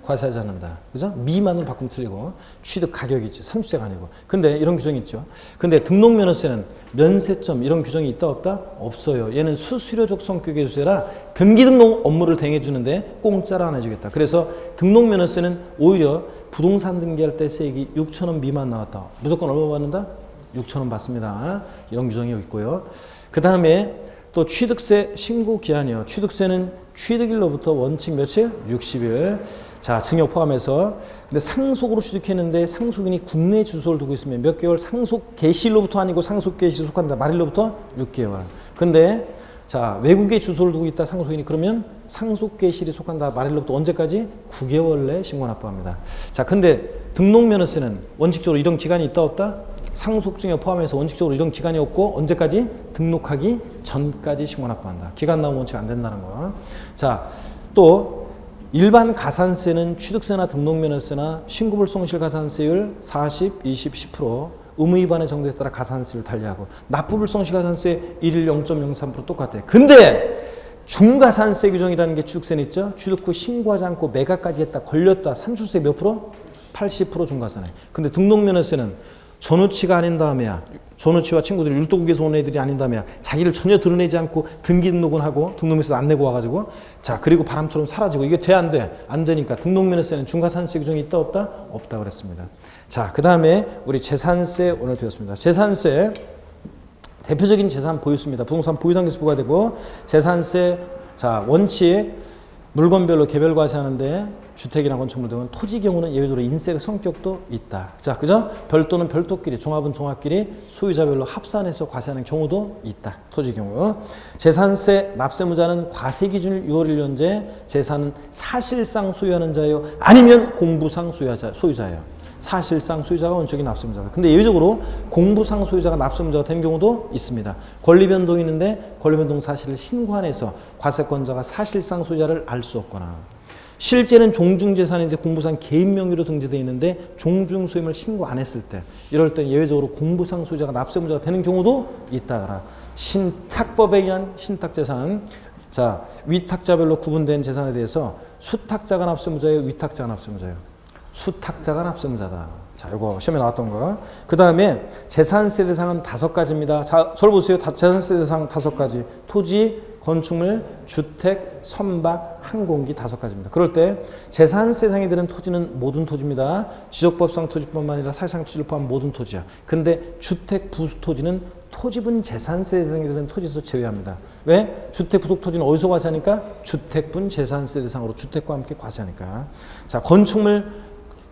과세하지 않는다. 그죠? 미만으로 바꾸면 틀리고 취득 가격이지 상수세가 아니고. 근데 이런 규정이 있죠. 근데 등록면허세는 면세점 이런 규정이 있다 없다? 없어요. 얘는 수수료적 성격의 세라 등기등록 업무를 대행해주는데 공짜로 안 해주겠다. 그래서 등록면허세는 오히려 부동산 등기할 때 세액이 6,000원 미만 나왔다. 무조건 얼마 받는다? 6,000원 받습니다. 이런 규정이 있고요. 그 다음에 또 취득세 신고 기한이요. 취득세는 취득일로부터 원칙 며칠? 60일. 자, 증여 포함해서. 근데 상속으로 취득했는데 상속인이 국내 주소를 두고 있으면 몇 개월? 상속 개시일로부터 아니고 상속 개시 속한다. 말일로부터 6개월. 근데 자, 외국에 주소를 두고 있다 상속인이 그러면 상속 개시일이 속한다. 말일로부터 언제까지? 9개월 내 신고 납부합니다. 자, 근데 등록면허세는 원칙적으로 이런 기간이 있다 없다? 상속증여 포함해서 원칙적으로 이런 기간이 없고 언제까지? 등록하기 전까지 신고 납부한다. 기간 나오면 원칙 안 된다는 거. 자, 또 일반 가산세는 취득세나 등록면허세나 신고불송실 가산세율 40, 20, 10% 의무위반의 정도에 따라 가산세를 달리하고 납부불송실 가산세 1일 0.03% 똑같아요. 근데 중가산세 규정이라는 게 취득세는 있죠. 취득 후 신고하지 않고 매각까지 했다. 걸렸다. 산출세 몇 프로? 80% 중가산에. 근데 등록면허세는 전우치가 아닌 다음에야 전우치와 친구들이 율도국에서 온 애들이 아닌 다음에야 자기를 전혀 드러내지 않고 등기 등록은 하고 등록면허세 안 내고 와가지고 자, 그리고 바람처럼 사라지고 이게 돼 안 돼? 안 되니까 등록면허세는 중과산세 규정이 있다 없다? 없다 그랬습니다. 자, 그 다음에 우리 재산세 오늘 배웠습니다. 재산세 대표적인 재산 보유수입니다. 부동산 보유 단계에서 부과되고 재산세 자, 원칙 물건별로 개별 과세하는데 주택이나 건축물 등은 토지 경우는 예외적으로 인세 성격도 있다. 자, 그죠? 별도는 별도끼리, 종합은 종합끼리 소유자별로 합산해서 과세하는 경우도 있다. 토지 경우. 재산세 납세무자는 과세 기준일 6월 1년제 재산은 사실상 소유하는 자예요. 아니면 공부상 소유자예요. 사실상 소유자가 원칙적인 납세무자다. 근데 예외적으로 공부상 소유자가 납세무자가 된 경우도 있습니다. 권리변동이 있는데 권리변동 사실을 신고안해서 과세권자가 사실상 소유자를 알 수 없거나 실제는 종중재산인데 공부상 개인 명의로 등재되어 있는데 종중소임을 신고 안 했을 때 이럴 때 예외적으로 공부상 소유자가 납세무자가 되는 경우도 있다거나 신탁법에 의한 신탁재산 자 위탁자별로 구분된 재산에 대해서 수탁자가 납세무자예요, 위탁자가 납세무자예요. 수탁자가 납세무자다. 자, 이거 시험에 나왔던 거. 그 다음에 재산세 대상은 5가지입니다. 자, 저를 보세요. 재산세 대상 5가지. 토지, 건축물, 주택, 선박, 항공기 5가지입니다. 그럴 때 재산세 대상이 되는 토지는 모든 토지입니다. 지적법상 토지뿐만 아니라 사실상 토지를 포함한 모든 토지야. 근데 주택, 부수 토지는 토지분 재산세 대상이 되는 토지에서 제외합니다. 왜? 주택 부속 토지는 어디서 과세하니까? 주택분 재산세 대상으로 주택과 함께 과세하니까. 자, 건축물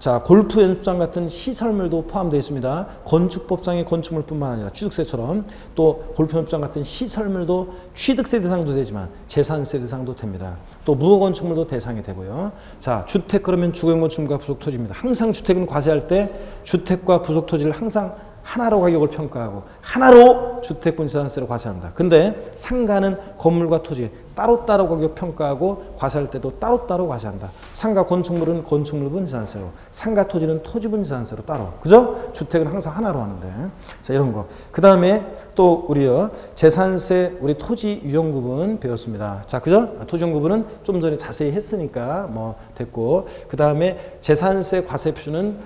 자, 골프 연습장 같은 시설물도 포함되어 있습니다. 건축법상의 건축물뿐만 아니라 취득세처럼 또 골프 연습장 같은 시설물도 취득세 대상도 되지만 재산세 대상도 됩니다. 또 무허건축물도 대상이 되고요. 자, 주택 그러면 주거용건축물과 부속토지입니다. 항상 주택은 과세할 때 주택과 부속토지를 항상 하나로 가격을 평가하고 하나로 주택분 재산세로 과세한다. 근데 상가는 건물과 토지 따로따로 가격 평가하고 과세할 때도 따로따로 과세한다. 상가 건축물은 건축물분 재산세로, 상가 토지는 토지분 재산세로 따로. 그죠? 주택은 항상 하나로 하는데. 자, 이런 거. 그 다음에 또 우리요. 재산세 우리 토지 유형 구분 배웠습니다. 자, 그죠? 토지 유형 구분은 좀 전에 자세히 했으니까 뭐 됐고. 그 다음에 재산세 과세 표준은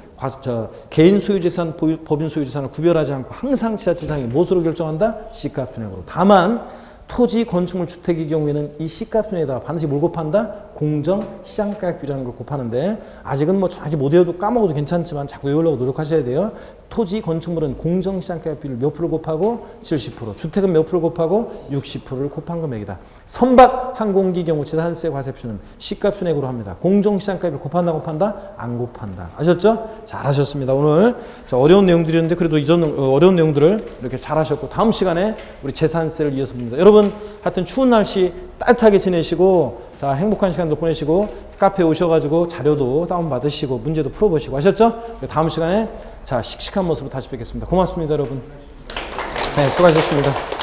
개인 소유재산, 법인 소유재산을 구별하지 않고 항상 지자체장이 무엇으로 결정한다? 시가 분액으로. 다만 토지, 건축물, 주택의 경우에는 이 시가 분액에다가 반드시 뭘 곱한다? 공정 시장가격이라는 걸 곱하는데 아직은 뭐 정확히 못 외워도 까먹어도 괜찮지만 자꾸 외우려고 노력하셔야 돼요. 토지, 건축물은 공정 시장가격비를 몇 프로 곱하고 70%, 주택은 몇 프로 곱하고 60%를 곱한 금액이다. 선박, 항공기 경우 재산세 과세 표준은 시가 분액으로 합니다. 공정 시장가격비를 곱한다, 곱한다? 안 곱한다. 아셨죠? 잘하셨습니다. 오늘 자, 어려운 내용들이었는데 그래도 이전 어려운 내용들을 이렇게 잘하셨고 다음 시간에 우리 재산세를 이어서 봅니다. 여러분 하여튼 추운 날씨 따뜻하게 지내시고 자 행복한 시간도 보내시고 카페에 오셔가지고 자료도 다운받으시고 문제도 풀어보시고 하셨죠? 다음 시간에 자 씩씩한 모습으로 다시 뵙겠습니다. 고맙습니다 여러분. 네 수고하셨습니다.